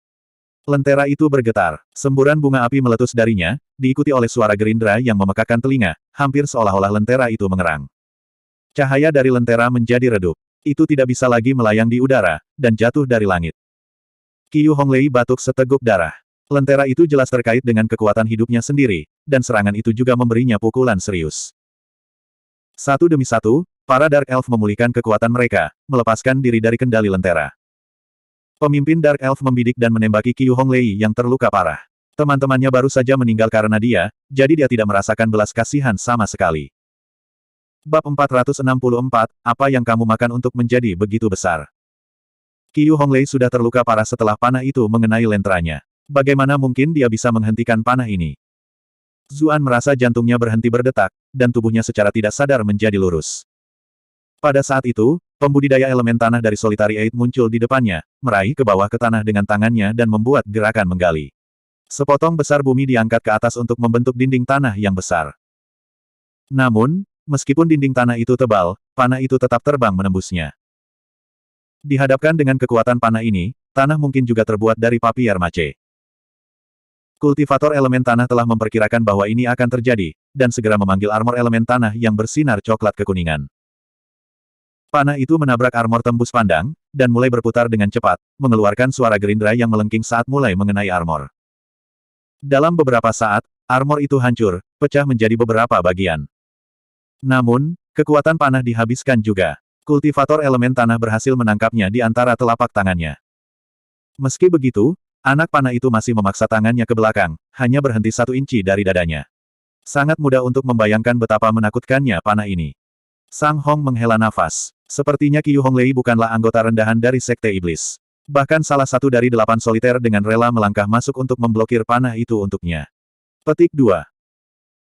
Lentera itu bergetar. Semburan bunga api meletus darinya, diikuti oleh suara gerindra yang memekakan telinga, hampir seolah-olah lentera itu mengerang. Cahaya dari lentera menjadi redup. Itu tidak bisa lagi melayang di udara, dan jatuh dari langit. Qiu Honglei batuk seteguk darah. Lentera itu jelas terkait dengan kekuatan hidupnya sendiri, dan serangan itu juga memberinya pukulan serius. Satu demi satu, para Dark Elf memulihkan kekuatan mereka, melepaskan diri dari kendali lentera. Pemimpin Dark Elf membidik dan menembaki Qiu Honglei yang terluka parah. Teman-temannya baru saja meninggal karena dia, jadi dia tidak merasakan belas kasihan sama sekali. Bab 464, apa yang kamu makan untuk menjadi begitu besar? Qiu Honglei sudah terluka parah setelah panah itu mengenai lenteranya. Bagaimana mungkin dia bisa menghentikan panah ini? Zuan merasa jantungnya berhenti berdetak, dan tubuhnya secara tidak sadar menjadi lurus. Pada saat itu, pembudidaya elemen tanah dari Solitary Eight muncul di depannya, meraih ke bawah ke tanah dengan tangannya dan membuat gerakan menggali. Sepotong besar bumi diangkat ke atas untuk membentuk dinding tanah yang besar. Namun, meskipun dinding tanah itu tebal, panah itu tetap terbang menembusnya. Dihadapkan dengan kekuatan panah ini, tanah mungkin juga terbuat dari papier mache. Kultivator elemen tanah telah memperkirakan bahwa ini akan terjadi, dan segera memanggil armor elemen tanah yang bersinar coklat kekuningan. Panah itu menabrak armor tembus pandang, dan mulai berputar dengan cepat, mengeluarkan suara gerindra yang melengking saat mulai mengenai armor. Dalam beberapa saat, armor itu hancur, pecah menjadi beberapa bagian. Namun, kekuatan panah dihabiskan juga. Kultivator elemen tanah berhasil menangkapnya di antara telapak tangannya. Meski begitu, anak panah itu masih memaksa tangannya ke belakang, hanya berhenti 1 inci dari dadanya. Sangat mudah untuk membayangkan betapa menakutkannya panah ini. Sang Hong menghela nafas. Sepertinya Qiu Honglei bukanlah anggota rendahan dari Sekte Iblis. Bahkan salah satu dari 8 soliter dengan rela melangkah masuk untuk memblokir panah itu untuknya. Petik 2.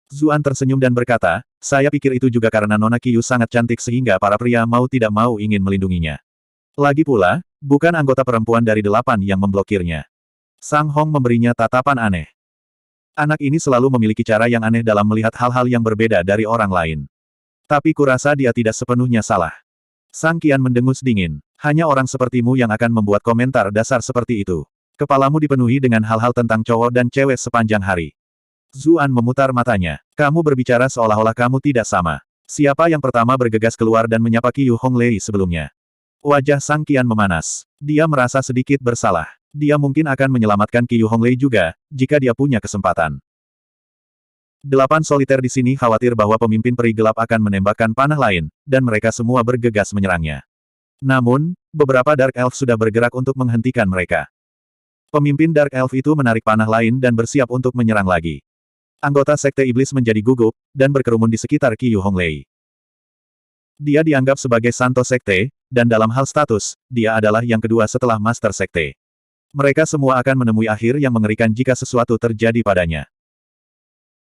Zuan tersenyum dan berkata, saya pikir itu juga karena Nona Qiu sangat cantik sehingga para pria mau tidak mau ingin melindunginya. Lagi pula, bukan anggota perempuan dari 8 yang memblokirnya. Sang Hong memberinya tatapan aneh. Anak ini selalu memiliki cara yang aneh dalam melihat hal-hal yang berbeda dari orang lain. Tapi kurasa dia tidak sepenuhnya salah. Sang Qian mendengus dingin. Hanya orang sepertimu yang akan membuat komentar dasar seperti itu. Kepalamu dipenuhi dengan hal-hal tentang cowok dan cewek sepanjang hari. Zuan memutar matanya. Kamu berbicara seolah-olah kamu tidak sama. Siapa yang pertama bergegas keluar dan menyapa Qiu Honglei sebelumnya? Wajah Sang Qian memanas. Dia merasa sedikit bersalah. Dia mungkin akan menyelamatkan Qiu Honglei juga, jika dia punya kesempatan. 8 soliter di sini khawatir bahwa pemimpin peri gelap akan menembakkan panah lain, dan mereka semua bergegas menyerangnya. Namun, beberapa Dark Elf sudah bergerak untuk menghentikan mereka. Pemimpin Dark Elf itu menarik panah lain dan bersiap untuk menyerang lagi. Anggota Sekte Iblis menjadi gugup, dan berkerumun di sekitar Qiu Honglei. Dia dianggap sebagai Santo Sekte, dan dalam hal status, dia adalah yang kedua setelah Master Sekte. Mereka semua akan menemui akhir yang mengerikan jika sesuatu terjadi padanya.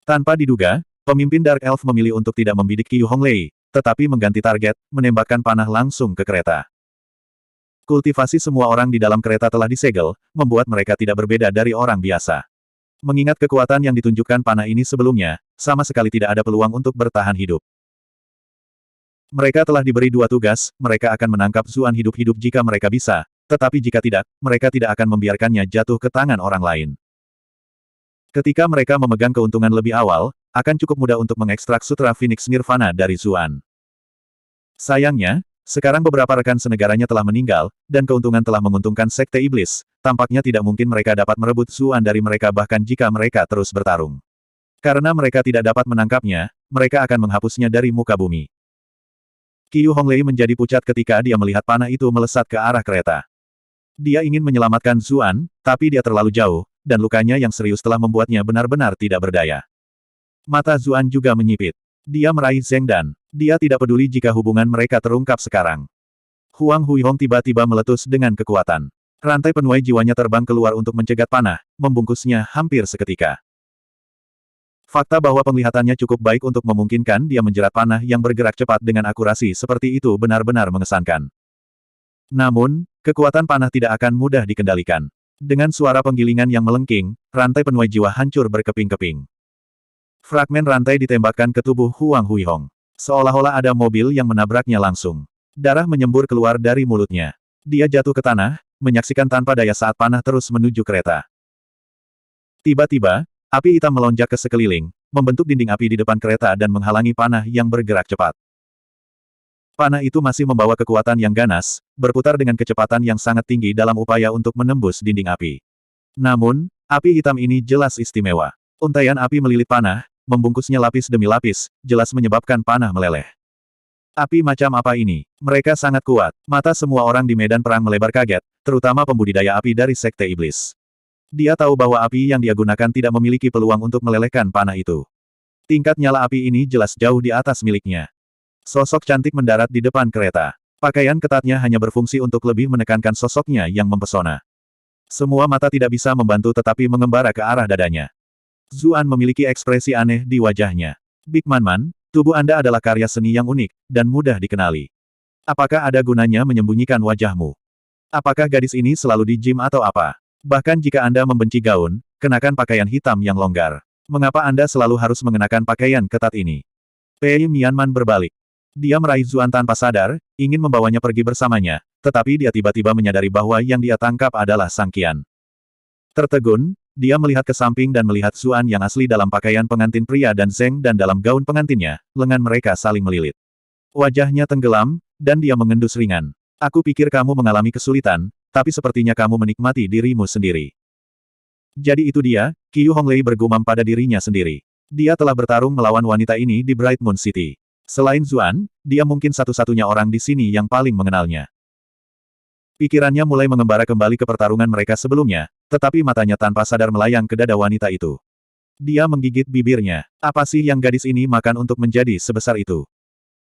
Tanpa diduga, pemimpin Dark Elf memilih untuk tidak membidik Qiu Honglei, tetapi mengganti target, menembakkan panah langsung ke kereta. Kultivasi semua orang di dalam kereta telah disegel, membuat mereka tidak berbeda dari orang biasa. Mengingat kekuatan yang ditunjukkan panah ini sebelumnya, sama sekali tidak ada peluang untuk bertahan hidup. Mereka telah diberi dua tugas, mereka akan menangkap Zuan hidup-hidup jika mereka bisa, tetapi jika tidak, mereka tidak akan membiarkannya jatuh ke tangan orang lain. Ketika mereka memegang keuntungan lebih awal, akan cukup mudah untuk mengekstrak Sutra Phoenix Nirvana dari Zuan. Sayangnya, sekarang beberapa rekan senegaranya telah meninggal, dan keuntungan telah menguntungkan Sekte Iblis, tampaknya tidak mungkin mereka dapat merebut Zuan dari mereka bahkan jika mereka terus bertarung. Karena mereka tidak dapat menangkapnya, mereka akan menghapusnya dari muka bumi. Qiu Honglei menjadi pucat ketika dia melihat panah itu melesat ke arah kereta. Dia ingin menyelamatkan Zuan, tapi dia terlalu jauh, dan lukanya yang serius telah membuatnya benar-benar tidak berdaya. Mata Zuan juga menyipit. Dia meraih Zheng Dan. Dia tidak peduli jika hubungan mereka terungkap sekarang. Huang Huihong tiba-tiba meletus dengan kekuatan. Rantai penuai jiwanya terbang keluar untuk mencegat panah, membungkusnya hampir seketika. Fakta bahwa penglihatannya cukup baik untuk memungkinkan dia menjerat panah yang bergerak cepat dengan akurasi seperti itu benar-benar mengesankan. Namun, kekuatan panah tidak akan mudah dikendalikan. Dengan suara penggilingan yang melengking, rantai penuai jiwa hancur berkeping-keping. Fragmen rantai ditembakkan ke tubuh Huang Huihong. Seolah-olah ada mobil yang menabraknya langsung. Darah menyembur keluar dari mulutnya. Dia jatuh ke tanah, menyaksikan tanpa daya saat panah terus menuju kereta. Tiba-tiba, api hitam melonjak ke sekeliling, membentuk dinding api di depan kereta dan menghalangi panah yang bergerak cepat. Panah itu masih membawa kekuatan yang ganas, berputar dengan kecepatan yang sangat tinggi dalam upaya untuk menembus dinding api. Namun, api hitam ini jelas istimewa. Untaian api melilit panah, membungkusnya lapis demi lapis, jelas menyebabkan panah meleleh. Api macam apa ini? Mereka sangat kuat. Mata semua orang di medan perang melebar kaget, terutama pembudidaya api dari Sekte Iblis. Dia tahu bahwa api yang dia gunakan tidak memiliki peluang untuk melelehkan panah itu. Tingkat nyala api ini jelas jauh di atas miliknya. Sosok cantik mendarat di depan kereta. Pakaian ketatnya hanya berfungsi untuk lebih menekankan sosoknya yang mempesona. Semua mata tidak bisa membantu tetapi mengembara ke arah dadanya. Zuan memiliki ekspresi aneh di wajahnya. Big Man, tubuh Anda adalah karya seni yang unik, dan mudah dikenali. Apakah ada gunanya menyembunyikan wajahmu? Apakah gadis ini selalu di gym atau apa? Bahkan jika Anda membenci gaun, kenakan pakaian hitam yang longgar. Mengapa Anda selalu harus mengenakan pakaian ketat ini? Pei Mianman berbalik. Dia meraih Zuan tanpa sadar, ingin membawanya pergi bersamanya, tetapi dia tiba-tiba menyadari bahwa yang dia tangkap adalah Sang Qian. Tertegun, dia melihat ke samping dan melihat Zuan yang asli dalam pakaian pengantin pria dan Zheng Dan dalam gaun pengantinnya, lengan mereka saling melilit. Wajahnya tenggelam, dan dia mengendus ringan. Aku pikir kamu mengalami kesulitan, tapi sepertinya kamu menikmati dirimu sendiri. Jadi itu dia, Qiu Honglei bergumam pada dirinya sendiri. Dia telah bertarung melawan wanita ini di Bright Moon City. Selain Zuan, dia mungkin satu-satunya orang di sini yang paling mengenalnya. Pikirannya mulai mengembara kembali ke pertarungan mereka sebelumnya, tetapi matanya tanpa sadar melayang ke dada wanita itu. Dia menggigit bibirnya. Apa sih yang gadis ini makan untuk menjadi sebesar itu?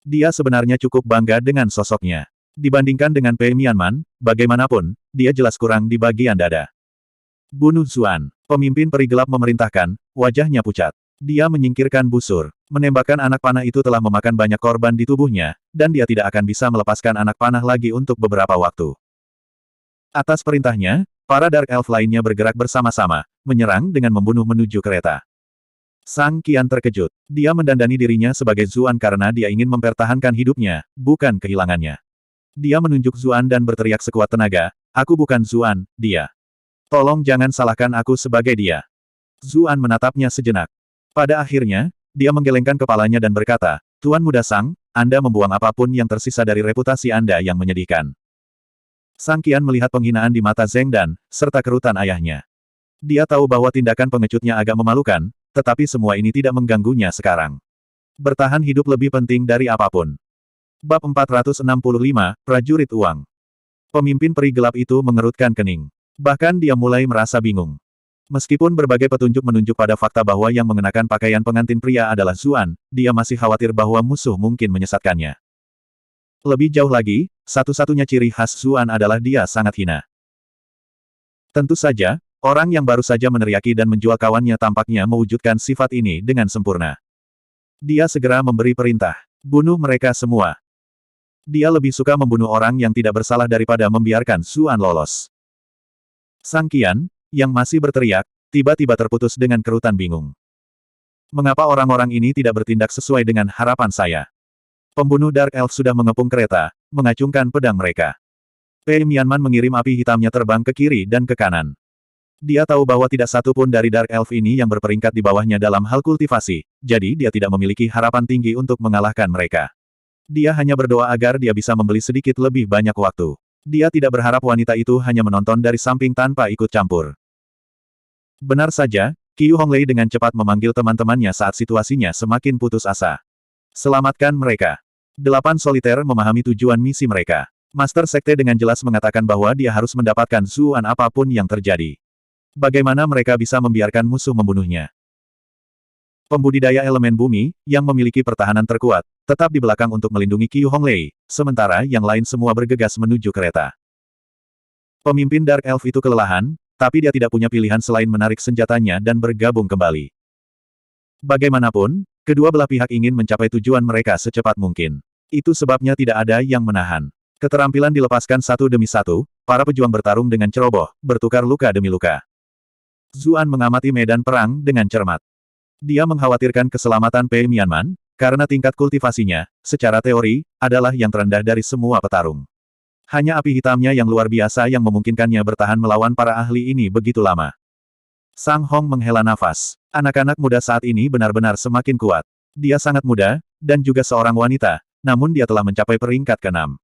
Dia sebenarnya cukup bangga dengan sosoknya. Dibandingkan dengan Pei Mianman, bagaimanapun, dia jelas kurang di bagian dada. Bunuh Zuan. Pemimpin peri gelap memerintahkan, wajahnya pucat. Dia menyingkirkan busur. Menembakkan anak panah itu telah memakan banyak korban di tubuhnya, dan dia tidak akan bisa melepaskan anak panah lagi untuk beberapa waktu. Atas perintahnya, para Dark Elf lainnya bergerak bersama-sama, menyerang dengan membunuh menuju kereta. Sang Qian terkejut. Dia mendandani dirinya sebagai Zuan karena dia ingin mempertahankan hidupnya, bukan kehilangannya. Dia menunjuk Zuan dan berteriak sekuat tenaga, aku bukan Zuan, dia. Tolong jangan salahkan aku sebagai dia. Zuan menatapnya sejenak. Pada akhirnya, dia menggelengkan kepalanya dan berkata, Tuan Muda Sang, Anda membuang apapun yang tersisa dari reputasi Anda yang menyedihkan. Sang Qian melihat penghinaan di mata Zheng Dan, serta kerutan ayahnya. Dia tahu bahwa tindakan pengecutnya agak memalukan, tetapi semua ini tidak mengganggunya sekarang. Bertahan hidup lebih penting dari apapun. Bab 465, Prajurit Uang. Pemimpin peri gelap itu mengerutkan kening. Bahkan dia mulai merasa bingung. Meskipun berbagai petunjuk menunjuk pada fakta bahwa yang mengenakan pakaian pengantin pria adalah Zuan, dia masih khawatir bahwa musuh mungkin menyesatkannya. Lebih jauh lagi, satu-satunya ciri khas Zuan adalah dia sangat hina. Tentu saja, orang yang baru saja meneriaki dan menjual kawannya tampaknya mewujudkan sifat ini dengan sempurna. Dia segera memberi perintah. Bunuh mereka semua. Dia lebih suka membunuh orang yang tidak bersalah daripada membiarkan Zuan lolos. Sang Qian, yang masih berteriak, tiba-tiba terputus dengan kerutan bingung. Mengapa orang-orang ini tidak bertindak sesuai dengan harapan saya? Pembunuh Dark Elf sudah mengepung kereta, mengacungkan pedang mereka. Pei Mianman mengirim api hitamnya terbang ke kiri dan ke kanan. Dia tahu bahwa tidak satu pun dari Dark Elf ini yang berperingkat di bawahnya dalam hal kultivasi, jadi dia tidak memiliki harapan tinggi untuk mengalahkan mereka. Dia hanya berdoa agar dia bisa membeli sedikit lebih banyak waktu. Dia tidak berharap wanita itu hanya menonton dari samping tanpa ikut campur. Benar saja, Qiu Honglei dengan cepat memanggil teman-temannya saat situasinya semakin putus asa. Selamatkan mereka. 8 soliter memahami tujuan misi mereka. Master Sekte dengan jelas mengatakan bahwa dia harus mendapatkan Zuan apapun yang terjadi. Bagaimana mereka bisa membiarkan musuh membunuhnya? Pembudidaya elemen bumi, yang memiliki pertahanan terkuat, tetap di belakang untuk melindungi Qiu Honglei, sementara yang lain semua bergegas menuju kereta. Pemimpin Dark Elf itu kelelahan, tapi dia tidak punya pilihan selain menarik senjatanya dan bergabung kembali. Bagaimanapun, kedua belah pihak ingin mencapai tujuan mereka secepat mungkin. Itu sebabnya tidak ada yang menahan. Keterampilan dilepaskan satu demi satu, para pejuang bertarung dengan ceroboh, bertukar luka demi luka. Zuan mengamati medan perang dengan cermat. Dia mengkhawatirkan keselamatan Pei Mianman, karena tingkat kultivasinya, secara teori, adalah yang terendah dari semua petarung. Hanya api hitamnya yang luar biasa yang memungkinkannya bertahan melawan para ahli ini begitu lama. Sang Hong menghela nafas. Anak-anak muda saat ini benar-benar semakin kuat. Dia sangat muda, dan juga seorang wanita, namun dia telah mencapai peringkat ke-6.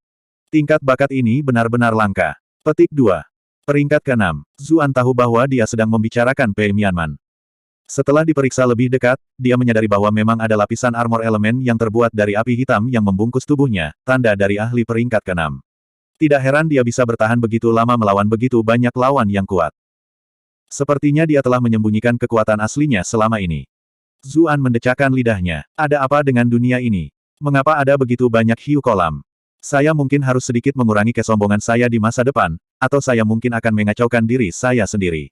Tingkat bakat ini benar-benar langka. Petik 2. Peringkat ke-6. Zuan tahu bahwa dia sedang membicarakan Pei Mianman. Setelah diperiksa lebih dekat, dia menyadari bahwa memang ada lapisan armor elemen yang terbuat dari api hitam yang membungkus tubuhnya, tanda dari ahli peringkat ke-6. Tidak heran dia bisa bertahan begitu lama melawan begitu banyak lawan yang kuat. Sepertinya dia telah menyembunyikan kekuatan aslinya selama ini. Zuan mendecakkan lidahnya. Ada apa dengan dunia ini? Mengapa ada begitu banyak hiu kolam? Saya mungkin harus sedikit mengurangi kesombongan saya di masa depan, atau saya mungkin akan mengacaukan diri saya sendiri.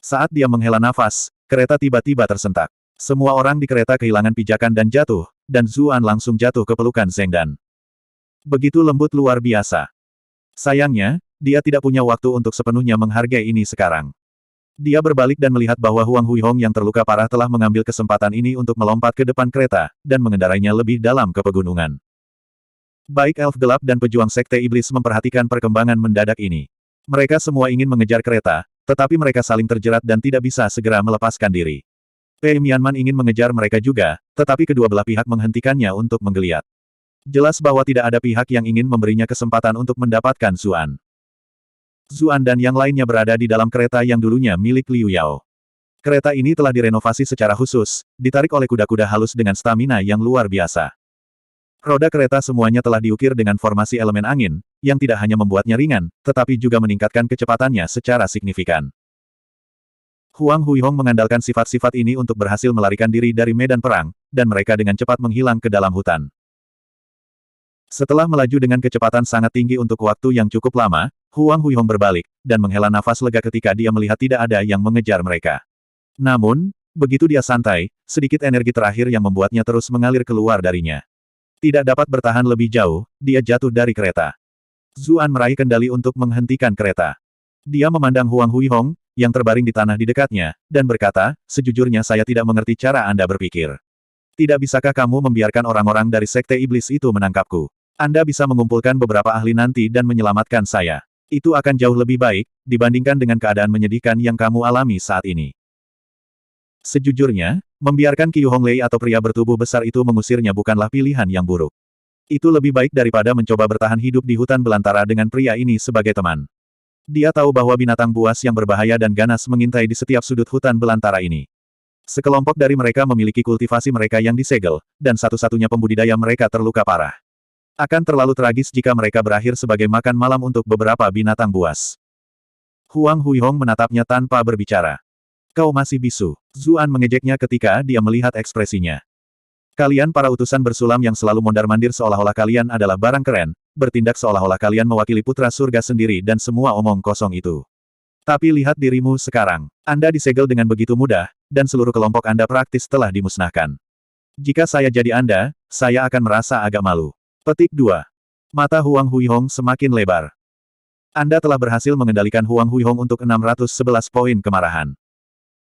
Saat dia menghela nafas, kereta tiba-tiba tersentak. Semua orang di kereta kehilangan pijakan dan jatuh, dan Zuan langsung jatuh ke pelukan Zhengdan. Begitu lembut luar biasa. Sayangnya, dia tidak punya waktu untuk sepenuhnya menghargai ini sekarang. Dia berbalik dan melihat bahwa Huang Huihong yang terluka parah telah mengambil kesempatan ini untuk melompat ke depan kereta, dan mengendarainya lebih dalam ke pegunungan. Baik elf gelap dan pejuang sekte iblis memperhatikan perkembangan mendadak ini. Mereka semua ingin mengejar kereta, tetapi mereka saling terjerat dan tidak bisa segera melepaskan diri. Pei Mianman ingin mengejar mereka juga, tetapi kedua belah pihak menghentikannya untuk menggeliat. Jelas bahwa tidak ada pihak yang ingin memberinya kesempatan untuk mendapatkan Zuan. Zuan dan yang lainnya berada di dalam kereta yang dulunya milik Liu Yao. Kereta ini telah direnovasi secara khusus, ditarik oleh kuda-kuda halus dengan stamina yang luar biasa. Roda kereta semuanya telah diukir dengan formasi elemen angin, yang tidak hanya membuatnya ringan, tetapi juga meningkatkan kecepatannya secara signifikan. Huang Huihong mengandalkan sifat-sifat ini untuk berhasil melarikan diri dari medan perang, dan mereka dengan cepat menghilang ke dalam hutan. Setelah melaju dengan kecepatan sangat tinggi untuk waktu yang cukup lama, Huang Huihong berbalik, dan menghela nafas lega ketika dia melihat tidak ada yang mengejar mereka. Namun, begitu dia santai, sedikit energi terakhir yang membuatnya terus mengalir keluar darinya. Tidak dapat bertahan lebih jauh, dia jatuh dari kereta. Zuan meraih kendali untuk menghentikan kereta. Dia memandang Huang Huihong, yang terbaring di tanah di dekatnya, dan berkata, sejujurnya saya tidak mengerti cara Anda berpikir. Tidak bisakah kamu membiarkan orang-orang dari Sekte Iblis itu menangkapku? Anda bisa mengumpulkan beberapa ahli nanti dan menyelamatkan saya. Itu akan jauh lebih baik, dibandingkan dengan keadaan menyedihkan yang kamu alami saat ini. Sejujurnya, membiarkan Qiu Honglei atau pria bertubuh besar itu mengusirnya bukanlah pilihan yang buruk. Itu lebih baik daripada mencoba bertahan hidup di hutan belantara dengan pria ini sebagai teman. Dia tahu bahwa binatang buas yang berbahaya dan ganas mengintai di setiap sudut hutan belantara ini. Sekelompok dari mereka memiliki kultivasi mereka yang disegel, dan satu-satunya pembudidaya mereka terluka parah. Akan terlalu tragis jika mereka berakhir sebagai makan malam untuk beberapa binatang buas. Huang Huihong menatapnya tanpa berbicara. Kau masih bisu. Zuan mengejeknya ketika dia melihat ekspresinya. Kalian para utusan bersulam yang selalu mondar-mandir seolah-olah kalian adalah barang keren, bertindak seolah-olah kalian mewakili putra surga sendiri dan semua omong kosong itu. Tapi lihat dirimu sekarang. Anda disegel dengan begitu mudah, dan seluruh kelompok Anda praktis telah dimusnahkan. Jika saya jadi Anda, saya akan merasa agak malu. Petik 2. Mata Huang Huihong semakin lebar. Anda telah berhasil mengendalikan Huang Huihong untuk 611 poin kemarahan.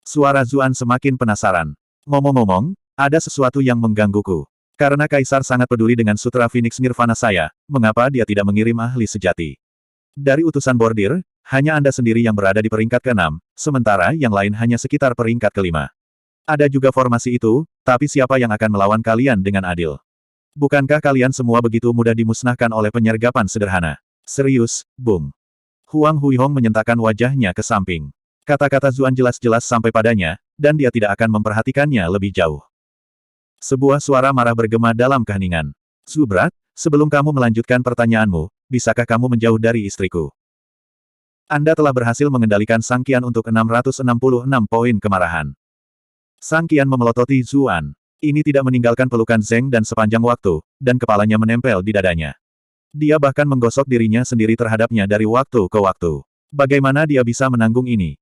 Suara Zuan semakin penasaran. Ngomong-ngomong, ada sesuatu yang menggangguku. Karena Kaisar sangat peduli dengan Sutra Phoenix Nirvana saya, mengapa dia tidak mengirim ahli sejati? Dari utusan bordir, hanya Anda sendiri yang berada di peringkat ke-6, sementara yang lain hanya sekitar peringkat ke-5. Ada juga formasi itu, tapi siapa yang akan melawan kalian dengan adil? Bukankah kalian semua begitu mudah dimusnahkan oleh penyergapan sederhana? Serius, Bung. Huang Huihong menyentakkan wajahnya ke samping. Kata-kata Zuan jelas-jelas sampai padanya, dan dia tidak akan memperhatikannya lebih jauh. Sebuah suara marah bergema dalam keheningan. Zubrat, sebelum kamu melanjutkan pertanyaanmu, bisakah kamu menjauh dari istriku? Anda telah berhasil mengendalikan Sang Qian untuk 666 poin kemarahan. Sang Qian memelototi Zuan. Ini tidak meninggalkan pelukan Zeng dan sepanjang waktu, dan kepalanya menempel di dadanya. Dia bahkan menggosok dirinya sendiri terhadapnya dari waktu ke waktu. Bagaimana dia bisa menanggung ini?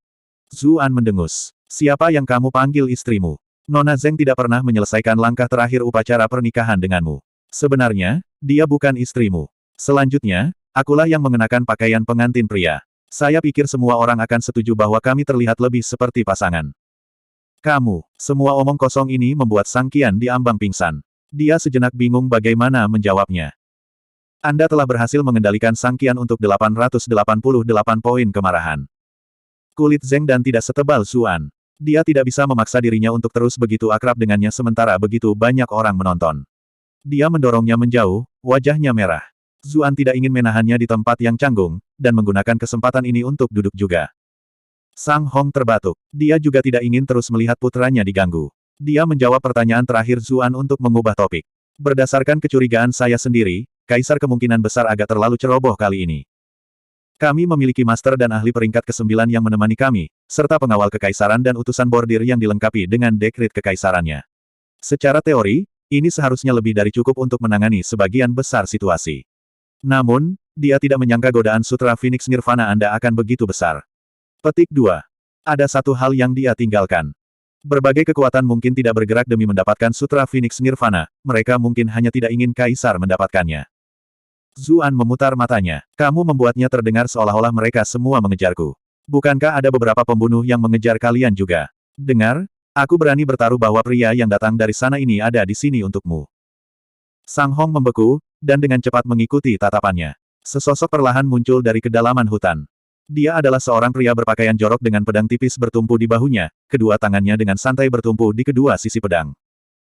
Zuan mendengus. Siapa yang kamu panggil istrimu? Nona Zeng tidak pernah menyelesaikan langkah terakhir upacara pernikahan denganmu. Sebenarnya, dia bukan istrimu. Selanjutnya, akulah yang mengenakan pakaian pengantin pria. Saya pikir semua orang akan setuju bahwa kami terlihat lebih seperti pasangan. Kamu, semua omong kosong ini membuat Sang Qian diambang pingsan. Dia sejenak bingung bagaimana menjawabnya. Anda telah berhasil mengendalikan Sang Qian untuk 888 poin kemarahan. Kulit Zeng dan tidak setebal Zuan. Dia tidak bisa memaksa dirinya untuk terus begitu akrab dengannya sementara begitu banyak orang menonton. Dia mendorongnya menjauh, wajahnya merah. Zuan tidak ingin menahannya di tempat yang canggung, dan menggunakan kesempatan ini untuk duduk juga. Sang Hong terbatuk. Dia juga tidak ingin terus melihat putranya diganggu. Dia menjawab pertanyaan terakhir Zuan untuk mengubah topik. Berdasarkan kecurigaan saya sendiri, Kaisar kemungkinan besar agak terlalu ceroboh kali ini. Kami memiliki master dan ahli peringkat ke-9 yang menemani kami, serta pengawal kekaisaran dan utusan bordir yang dilengkapi dengan dekrit kekaisarannya. Secara teori, ini seharusnya lebih dari cukup untuk menangani sebagian besar situasi. Namun, dia tidak menyangka godaan Sutra Phoenix Nirvana Anda akan begitu besar. Petik 2. Ada satu hal yang dia tinggalkan. Berbagai kekuatan mungkin tidak bergerak demi mendapatkan Sutra Phoenix Nirvana, mereka mungkin hanya tidak ingin Kaisar mendapatkannya. Zuan memutar matanya. Kamu membuatnya terdengar seolah-olah mereka semua mengejarku. Bukankah ada beberapa pembunuh yang mengejar kalian juga? Dengar, aku berani bertaruh bahwa pria yang datang dari sana ini ada di sini untukmu. Sang Hong membeku, dan dengan cepat mengikuti tatapannya. Sesosok perlahan muncul dari kedalaman hutan. Dia adalah seorang pria berpakaian jorok dengan pedang tipis bertumpu di bahunya, kedua tangannya dengan santai bertumpu di kedua sisi pedang.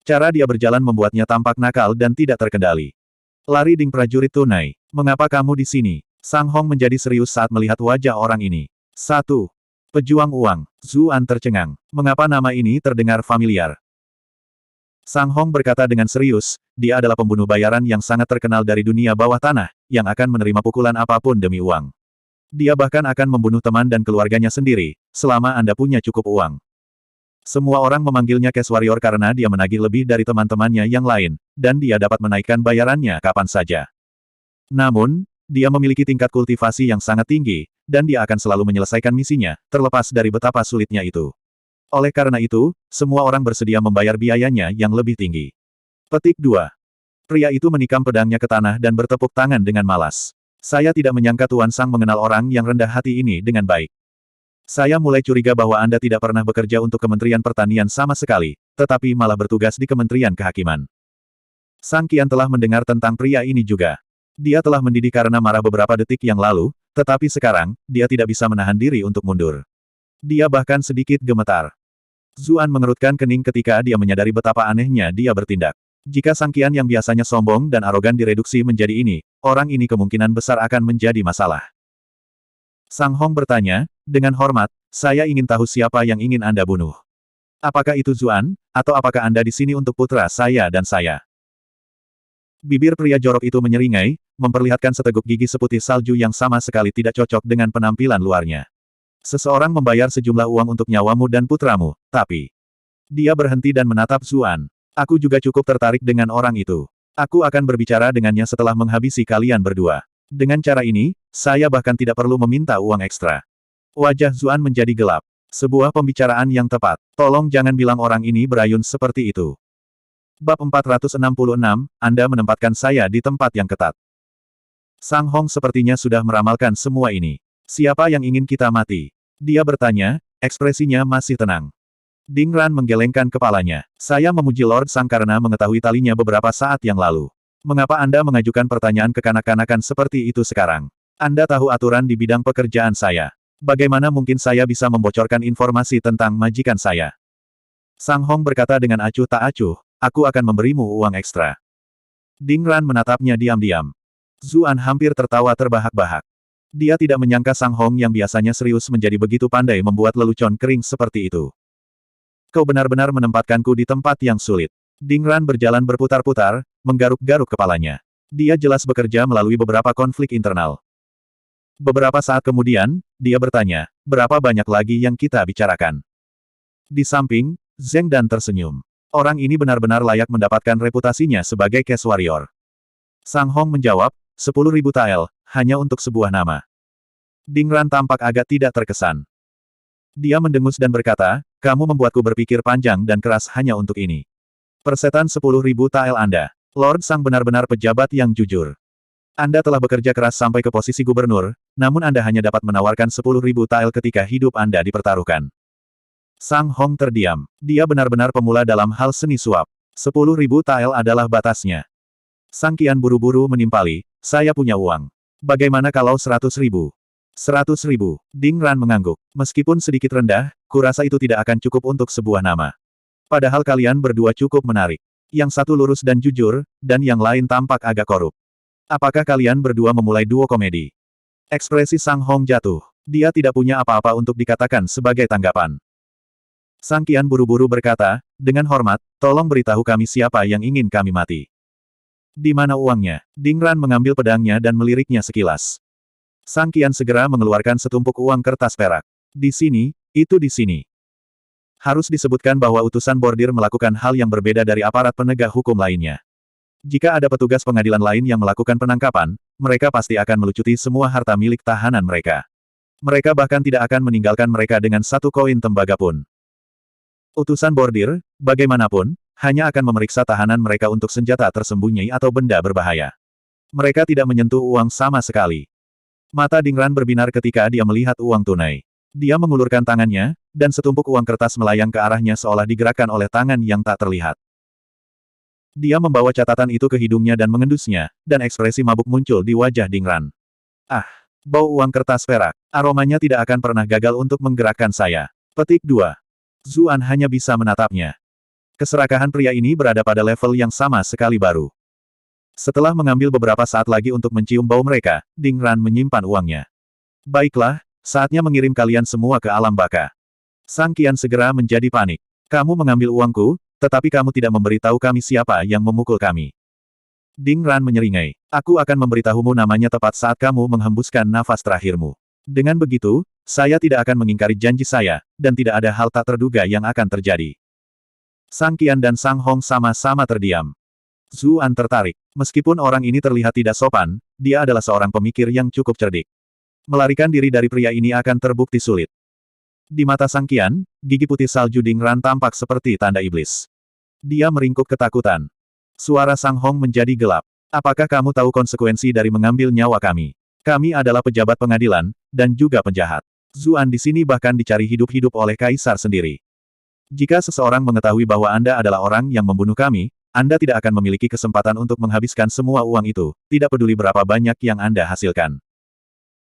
Cara dia berjalan membuatnya tampak nakal dan tidak terkendali. Lari Ding prajurit tunai. Mengapa kamu di sini? Sang Hong menjadi serius saat melihat wajah orang ini. 1. Pejuang uang. Zuan tercengang. Mengapa nama ini terdengar familiar? Sang Hong berkata dengan serius, dia adalah pembunuh bayaran yang sangat terkenal dari dunia bawah tanah, yang akan menerima pukulan apapun demi uang. Dia bahkan akan membunuh teman dan keluarganya sendiri, selama Anda punya cukup uang. Semua orang memanggilnya Cash Warrior karena dia menagih lebih dari teman-temannya yang lain, dan dia dapat menaikkan bayarannya kapan saja. Namun, dia memiliki tingkat kultivasi yang sangat tinggi, dan dia akan selalu menyelesaikan misinya, terlepas dari betapa sulitnya itu. Oleh karena itu, semua orang bersedia membayar biayanya yang lebih tinggi. Petik 2. Pria itu menikam pedangnya ke tanah dan bertepuk tangan dengan malas. Saya tidak menyangka Tuan Sang mengenal orang yang rendah hati ini dengan baik. Saya mulai curiga bahwa Anda tidak pernah bekerja untuk Kementerian Pertanian sama sekali, tetapi malah bertugas di Kementerian Kehakiman. Sang Qian telah mendengar tentang pria ini juga. Dia telah mendidih karena marah beberapa detik yang lalu, tetapi sekarang, dia tidak bisa menahan diri untuk mundur. Dia bahkan sedikit gemetar. Zuan mengerutkan kening ketika dia menyadari betapa anehnya dia bertindak. Jika Sang Qian yang biasanya sombong dan arogan direduksi menjadi ini, orang ini kemungkinan besar akan menjadi masalah. Sang Hong bertanya, dengan hormat, saya ingin tahu siapa yang ingin Anda bunuh. Apakah itu Zuan, atau apakah Anda di sini untuk putra saya dan saya? Bibir pria jorok itu menyeringai, memperlihatkan seteguk gigi seputih salju yang sama sekali tidak cocok dengan penampilan luarnya. Seseorang membayar sejumlah uang untuk nyawamu dan putramu, tapi... Dia berhenti dan menatap Zuan. Aku juga cukup tertarik dengan orang itu. Aku akan berbicara dengannya setelah menghabisi kalian berdua. Dengan cara ini, saya bahkan tidak perlu meminta uang ekstra. Wajah Zuan menjadi gelap. Sebuah pembicaraan yang tepat. Tolong jangan bilang orang ini berayun seperti itu. Bab 466, Anda menempatkan saya di tempat yang ketat. Sang Hong sepertinya sudah meramalkan semua ini. Siapa yang ingin kita mati? Dia bertanya, ekspresinya masih tenang. Ding Ran menggelengkan kepalanya. Saya memuji Lord Sang karena mengetahui talinya beberapa saat yang lalu. Mengapa Anda mengajukan pertanyaan kekanak-kanakan seperti itu sekarang? Anda tahu aturan di bidang pekerjaan saya. Bagaimana mungkin saya bisa membocorkan informasi tentang majikan saya? Sang Hong berkata dengan acuh tak acuh, aku akan memberimu uang ekstra. Ding Ran menatapnya diam-diam. Zuan hampir tertawa terbahak-bahak. Dia tidak menyangka Sang Hong yang biasanya serius menjadi begitu pandai membuat lelucon kering seperti itu. Kau benar-benar menempatkanku di tempat yang sulit. Ding Ran berjalan berputar-putar, menggaruk-garuk kepalanya. Dia jelas bekerja melalui beberapa konflik internal. Beberapa saat kemudian, dia bertanya, berapa banyak lagi yang kita bicarakan? Di samping, Zheng Dan tersenyum. Orang ini benar-benar layak mendapatkan reputasinya sebagai cash warrior. Sang Hong menjawab, 10.000 tael, hanya untuk sebuah nama. Ding Ran tampak agak tidak terkesan. Dia mendengus dan berkata, kamu membuatku berpikir panjang dan keras hanya untuk ini. Persetan 10.000 tael Anda. Lord Sang benar-benar pejabat yang jujur. Anda telah bekerja keras sampai ke posisi gubernur, namun Anda hanya dapat menawarkan 10.000 tael ketika hidup Anda dipertaruhkan. Sang Hong terdiam. Dia benar-benar pemula dalam hal seni suap. 10.000 tael adalah batasnya. Sang Qian buru-buru menimpali, saya punya uang. Bagaimana kalau 100.000? 100.000. Ding Ran mengangguk. Meskipun sedikit rendah, kurasa itu tidak akan cukup untuk sebuah nama. Padahal kalian berdua cukup menarik. Yang satu lurus dan jujur, dan yang lain tampak agak korup. Apakah kalian berdua memulai duo komedi? Ekspresi Sang Hong jatuh. Dia tidak punya apa-apa untuk dikatakan sebagai tanggapan. Sang Qian buru-buru berkata, dengan hormat, tolong beritahu kami siapa yang ingin kami mati. Di mana uangnya? Ding Ran mengambil pedangnya dan meliriknya sekilas. Sang Qian segera mengeluarkan setumpuk uang kertas perak. Di sini, itu di sini. Harus disebutkan bahwa utusan bordir melakukan hal yang berbeda dari aparat penegak hukum lainnya. Jika ada petugas pengadilan lain yang melakukan penangkapan, mereka pasti akan melucuti semua harta milik tahanan mereka. Mereka bahkan tidak akan meninggalkan mereka dengan satu koin tembaga pun. Utusan bordir, bagaimanapun, hanya akan memeriksa tahanan mereka untuk senjata tersembunyi atau benda berbahaya. Mereka tidak menyentuh uang sama sekali. Mata Ding Ran berbinar ketika dia melihat uang tunai. Dia mengulurkan tangannya, dan setumpuk uang kertas melayang ke arahnya seolah digerakkan oleh tangan yang tak terlihat. Dia membawa catatan itu ke hidungnya dan mengendusnya, dan ekspresi mabuk muncul di wajah Ding Ran. Ah, bau uang kertas perak. Aromanya tidak akan pernah gagal untuk menggerakkan saya. Petik 2. Zuan hanya bisa menatapnya. Keserakahan pria ini berada pada level yang sama sekali baru. Setelah mengambil beberapa saat lagi untuk mencium bau mereka, Ding Ran menyimpan uangnya. Baiklah, saatnya mengirim kalian semua ke alam baka. Sang Qian segera menjadi panik. Kamu mengambil uangku, tetapi kamu tidak memberitahu kami siapa yang memukul kami. Ding Ran menyeringai. Aku akan memberitahumu namanya tepat saat kamu menghembuskan nafas terakhirmu. Dengan begitu, saya tidak akan mengingkari janji saya, dan tidak ada hal tak terduga yang akan terjadi. Sang Qian dan Sang Hong sama-sama terdiam. Zuan tertarik. Meskipun orang ini terlihat tidak sopan, dia adalah seorang pemikir yang cukup cerdik. Melarikan diri dari pria ini akan terbukti sulit. Di mata Sang Qian, gigi putih salju Ding Ran tampak seperti tanda iblis. Dia meringkuk ketakutan. Suara Sang Hong menjadi gelap. Apakah kamu tahu konsekuensi dari mengambil nyawa kami? Kami adalah pejabat pengadilan, dan juga penjahat. Zuan di sini bahkan dicari hidup-hidup oleh kaisar sendiri. Jika seseorang mengetahui bahwa Anda adalah orang yang membunuh kami, Anda tidak akan memiliki kesempatan untuk menghabiskan semua uang itu, tidak peduli berapa banyak yang Anda hasilkan.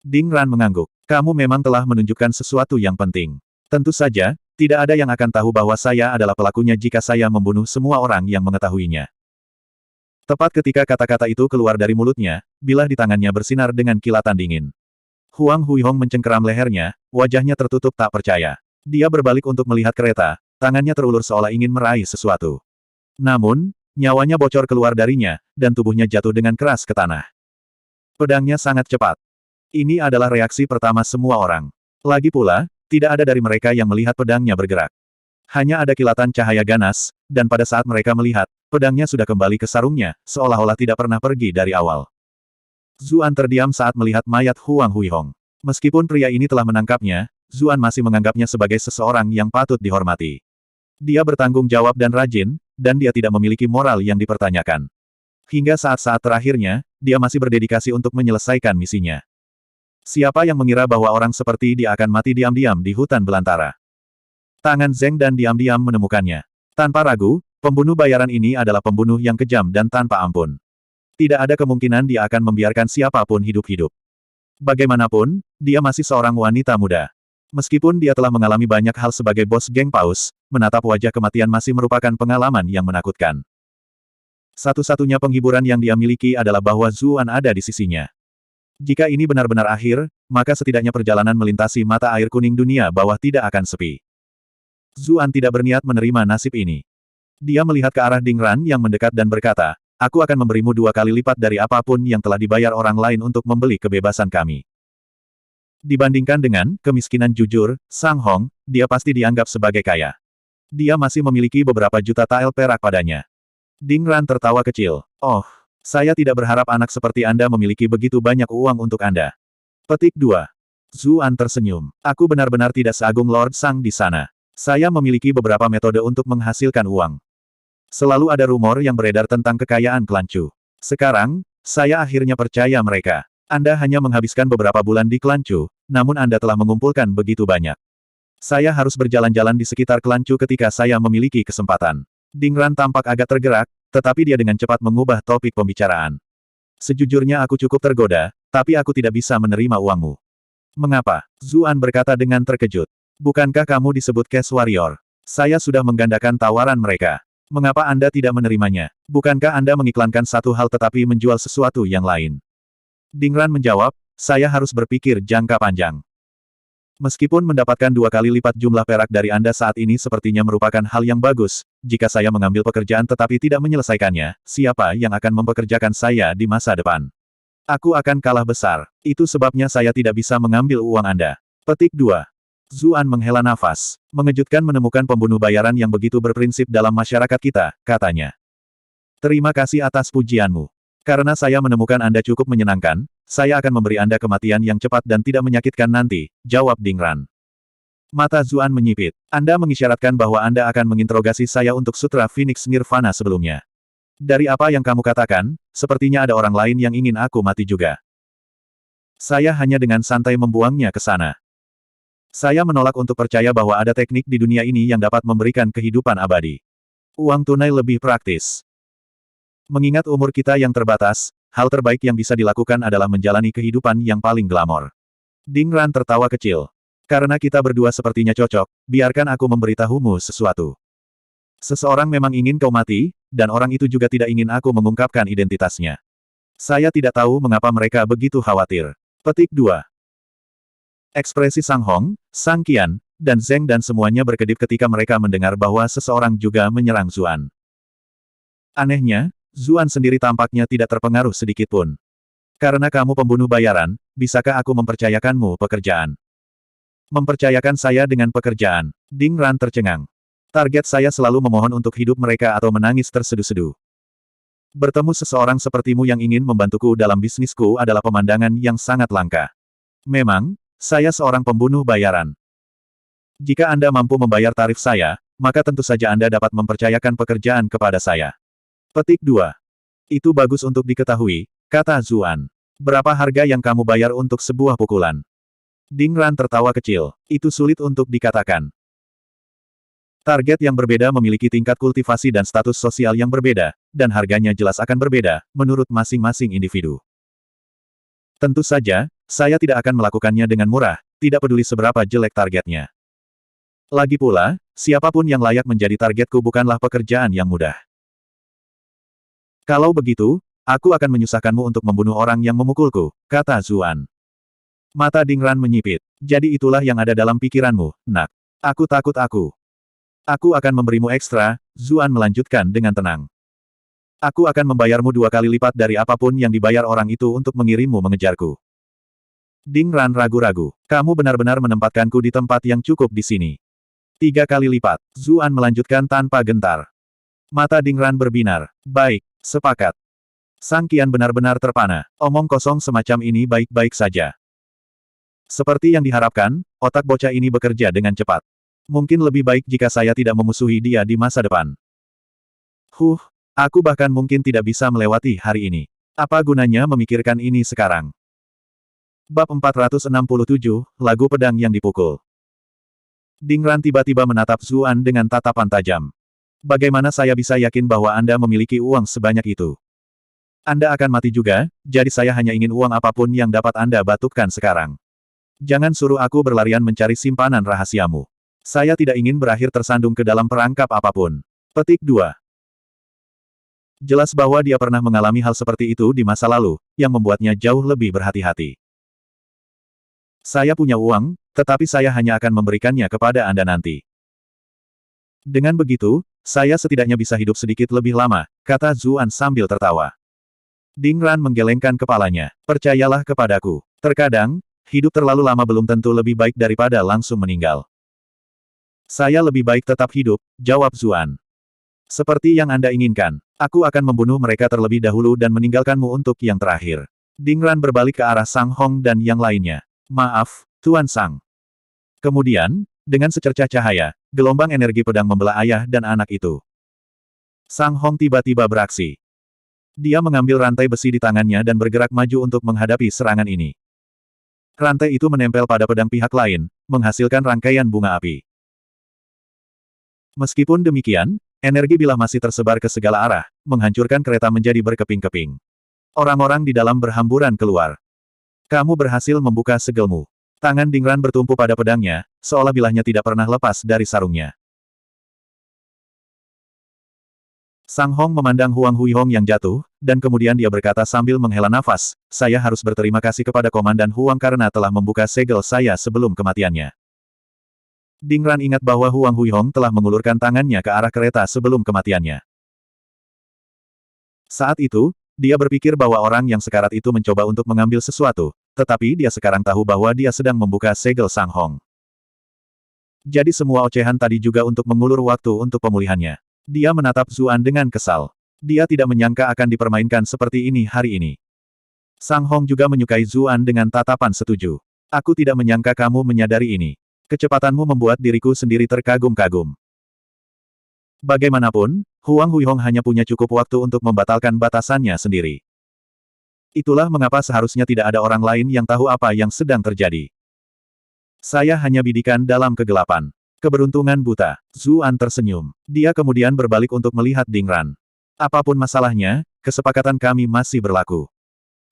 Ding Ran mengangguk. Kamu memang telah menunjukkan sesuatu yang penting. Tentu saja, tidak ada yang akan tahu bahwa saya adalah pelakunya jika saya membunuh semua orang yang mengetahuinya. Tepat ketika kata-kata itu keluar dari mulutnya, bilah di tangannya bersinar dengan kilatan dingin. Huang Huihong mencengkeram lehernya, wajahnya tertutup tak percaya. Dia berbalik untuk melihat kereta, tangannya terulur seolah ingin meraih sesuatu. Namun, nyawanya bocor keluar darinya, dan tubuhnya jatuh dengan keras ke tanah. Pedangnya sangat cepat. Ini adalah reaksi pertama semua orang. Lagi pula, tidak ada dari mereka yang melihat pedangnya bergerak. Hanya ada kilatan cahaya ganas, dan pada saat mereka melihat, pedangnya sudah kembali ke sarungnya, seolah-olah tidak pernah pergi dari awal. Zuan terdiam saat melihat mayat Huang Huihong. Meskipun pria ini telah menangkapnya, Zuan masih menganggapnya sebagai seseorang yang patut dihormati. Dia bertanggung jawab dan rajin, dan dia tidak memiliki moral yang dipertanyakan. Hingga saat-saat terakhirnya, dia masih berdedikasi untuk menyelesaikan misinya. Siapa yang mengira bahwa orang seperti dia akan mati diam-diam di hutan belantara? Tangan Zeng dan diam-diam menemukannya. Tanpa ragu, pembunuh bayaran ini adalah pembunuh yang kejam dan tanpa ampun. Tidak ada kemungkinan dia akan membiarkan siapapun hidup-hidup. Bagaimanapun, dia masih seorang wanita muda. Meskipun dia telah mengalami banyak hal sebagai bos geng Paus, menatap wajah kematian masih merupakan pengalaman yang menakutkan. Satu-satunya penghiburan yang dia miliki adalah bahwa Zuan ada di sisinya. Jika ini benar-benar akhir, maka setidaknya perjalanan melintasi mata air kuning dunia bawah tidak akan sepi. Zuan tidak berniat menerima nasib ini. Dia melihat ke arah Ding Ran yang mendekat dan berkata, "Aku akan memberimu 2 kali lipat dari apapun yang telah dibayar orang lain untuk membeli kebebasan kami." Dibandingkan dengan kemiskinan jujur, Sang Hong, dia pasti dianggap sebagai kaya. Dia masih memiliki beberapa juta tael perak padanya. Ding Ran tertawa kecil. "Oh, saya tidak berharap anak seperti Anda memiliki begitu banyak uang untuk Anda." Petik 2. Zuan tersenyum. "Aku benar-benar tidak seagung Lord Sang di sana. Saya memiliki beberapa metode untuk menghasilkan uang. Selalu ada rumor yang beredar tentang kekayaan klan Chu. Sekarang, saya akhirnya percaya mereka. Anda hanya menghabiskan beberapa bulan di klan Chu, namun Anda telah mengumpulkan begitu banyak. Saya harus berjalan-jalan di sekitar klan Chu ketika saya memiliki kesempatan." Ding Ran tampak agak tergerak, tetapi dia dengan cepat mengubah topik pembicaraan. "Sejujurnya aku cukup tergoda, tapi aku tidak bisa menerima uangmu." "Mengapa?" Zuan berkata dengan terkejut. "Bukankah kamu disebut Cash Warrior? Saya sudah menggandakan tawaran mereka. Mengapa Anda tidak menerimanya? Bukankah Anda mengiklankan satu hal tetapi menjual sesuatu yang lain?" Ding Ran menjawab, "Saya harus berpikir jangka panjang. Meskipun mendapatkan 2 kali lipat jumlah perak dari Anda saat ini sepertinya merupakan hal yang bagus, jika saya mengambil pekerjaan tetapi tidak menyelesaikannya, siapa yang akan mempekerjakan saya di masa depan? Aku akan kalah besar. Itu sebabnya saya tidak bisa mengambil uang Anda." Petik 2. Zuan menghela nafas. "Mengejutkan menemukan pembunuh bayaran yang begitu berprinsip dalam masyarakat kita," katanya. "Terima kasih atas pujianmu. Karena saya menemukan Anda cukup menyenangkan, saya akan memberi Anda kematian yang cepat dan tidak menyakitkan nanti," jawab Ding Ran. Mata Zuan menyipit. "Anda mengisyaratkan bahwa Anda akan menginterogasi saya untuk Sutra Phoenix Nirvana sebelumnya. Dari apa yang kamu katakan, sepertinya ada orang lain yang ingin aku mati juga." Saya hanya dengan santai membuangnya ke sana. Saya menolak untuk percaya bahwa ada teknik di dunia ini yang dapat memberikan kehidupan abadi. Uang tunai lebih praktis. Mengingat umur kita yang terbatas, hal terbaik yang bisa dilakukan adalah menjalani kehidupan yang paling glamor. Ding Ran tertawa kecil. "Karena kita berdua sepertinya cocok, biarkan aku memberitahumu sesuatu. Seseorang memang ingin kau mati, dan orang itu juga tidak ingin aku mengungkapkan identitasnya. Saya tidak tahu mengapa mereka begitu khawatir." Petik 2. Ekspresi Sang Hong, Sang Qian, dan Zeng dan semuanya berkedip ketika mereka mendengar bahwa seseorang juga menyerang Zuan. Anehnya, Zuan sendiri tampaknya tidak terpengaruh sedikitpun. "Karena kamu pembunuh bayaran, bisakah aku mempercayakanmu pekerjaan?" "Mempercayakan saya dengan pekerjaan?" Ding Ran tercengang. "Target saya selalu memohon untuk hidup mereka atau menangis terseduh-seduh. Bertemu seseorang sepertimu yang ingin membantuku dalam bisnisku adalah pemandangan yang sangat langka. Memang, saya seorang pembunuh bayaran. Jika Anda mampu membayar tarif saya, maka tentu saja Anda dapat mempercayakan pekerjaan kepada saya." Petik 2. "Itu bagus untuk diketahui," kata Zuan. "Berapa harga yang kamu bayar untuk sebuah pukulan?" Ding Ran tertawa kecil. "Itu sulit untuk dikatakan. Target yang berbeda memiliki tingkat kultivasi dan status sosial yang berbeda, dan harganya jelas akan berbeda, menurut masing-masing individu. Tentu saja, saya tidak akan melakukannya dengan murah, tidak peduli seberapa jelek targetnya. Lagi pula, siapapun yang layak menjadi targetku bukanlah pekerjaan yang mudah. Kalau begitu, aku akan menyusahkanmu untuk membunuh orang yang memukulku," kata Zuan. Mata Ding Ran menyipit. "Jadi itulah yang ada dalam pikiranmu, nak. Aku takut aku. Aku akan memberimu ekstra," Zuan melanjutkan dengan tenang. "Aku akan membayarmu 2 kali lipat dari apapun yang dibayar orang itu untuk mengirimmu mengejarku." Ding Ran ragu-ragu. "Kamu benar-benar menempatkanku di tempat yang cukup di sini. 3 kali lipat. Zuan melanjutkan tanpa gentar. Mata Dingran berbinar. Baik, sepakat. Sang Qian benar-benar terpana. Omong kosong semacam ini baik-baik saja. Seperti yang diharapkan, otak bocah ini bekerja dengan cepat. Mungkin lebih baik jika saya tidak memusuhi dia di masa depan. Aku bahkan mungkin tidak bisa melewati hari ini. Apa gunanya memikirkan ini sekarang? Bab 467, Lagu Pedang yang Dipukul. Dingran tiba-tiba menatap Zuan dengan tatapan tajam. Bagaimana saya bisa yakin bahwa Anda memiliki uang sebanyak itu? Anda akan mati juga, jadi saya hanya ingin uang apapun yang dapat Anda batukkan sekarang. Jangan suruh aku berlarian mencari simpanan rahasiamu. Saya tidak ingin berakhir tersandung ke dalam perangkap apapun. Petik 2. Jelas bahwa dia pernah mengalami hal seperti itu di masa lalu, yang membuatnya jauh lebih berhati-hati. Saya punya uang, tetapi saya hanya akan memberikannya kepada Anda nanti. Dengan begitu, saya setidaknya bisa hidup sedikit lebih lama, kata Zuan sambil tertawa. Dingran menggelengkan kepalanya. Percayalah kepadaku. Terkadang, hidup terlalu lama belum tentu lebih baik daripada langsung meninggal. Saya lebih baik tetap hidup, jawab Zuan. Seperti yang Anda inginkan. Aku akan membunuh mereka terlebih dahulu dan meninggalkanmu untuk yang terakhir. Dingran berbalik ke arah Sang Hong dan yang lainnya. Maaf, Tuan Sang. Kemudian, dengan secercah cahaya, gelombang energi pedang membelah ayah dan anak itu. Sang Hong tiba-tiba beraksi. Dia mengambil rantai besi di tangannya dan bergerak maju untuk menghadapi serangan ini. Rantai itu menempel pada pedang pihak lain, menghasilkan rangkaian bunga api. Meskipun demikian, energi bilah masih tersebar ke segala arah, menghancurkan kereta menjadi berkeping-keping. Orang-orang di dalam berhamburan keluar. Kamu berhasil membuka segelmu. Tangan Dingran bertumpu pada pedangnya, seolah bilahnya tidak pernah lepas dari sarungnya. Sang Hong memandang Huang Huihong yang jatuh, dan kemudian dia berkata sambil menghela nafas, saya harus berterima kasih kepada Komandan Huang karena telah membuka segel saya sebelum kematiannya. Dingran ingat bahwa Huang Huihong telah mengulurkan tangannya ke arah kereta sebelum kematiannya. Saat itu, dia berpikir bahwa orang yang sekarat itu mencoba untuk mengambil sesuatu, tetapi dia sekarang tahu bahwa dia sedang membuka segel Sang Hong. Jadi semua ocehan tadi juga untuk mengulur waktu untuk pemulihannya. Dia menatap Zuan dengan kesal. Dia tidak menyangka akan dipermainkan seperti ini hari ini. Sang Hong juga menyukai Zuan dengan tatapan setuju. Aku tidak menyangka kamu menyadari ini. Kecepatanmu membuat diriku sendiri terkagum-kagum. Bagaimanapun, Huang Huihong hanya punya cukup waktu untuk membatalkan batasannya sendiri. Itulah mengapa seharusnya tidak ada orang lain yang tahu apa yang sedang terjadi. Saya hanya bidikan dalam kegelapan. Keberuntungan buta. Zuan tersenyum. Dia kemudian berbalik untuk melihat Dingran. Apapun masalahnya, kesepakatan kami masih berlaku.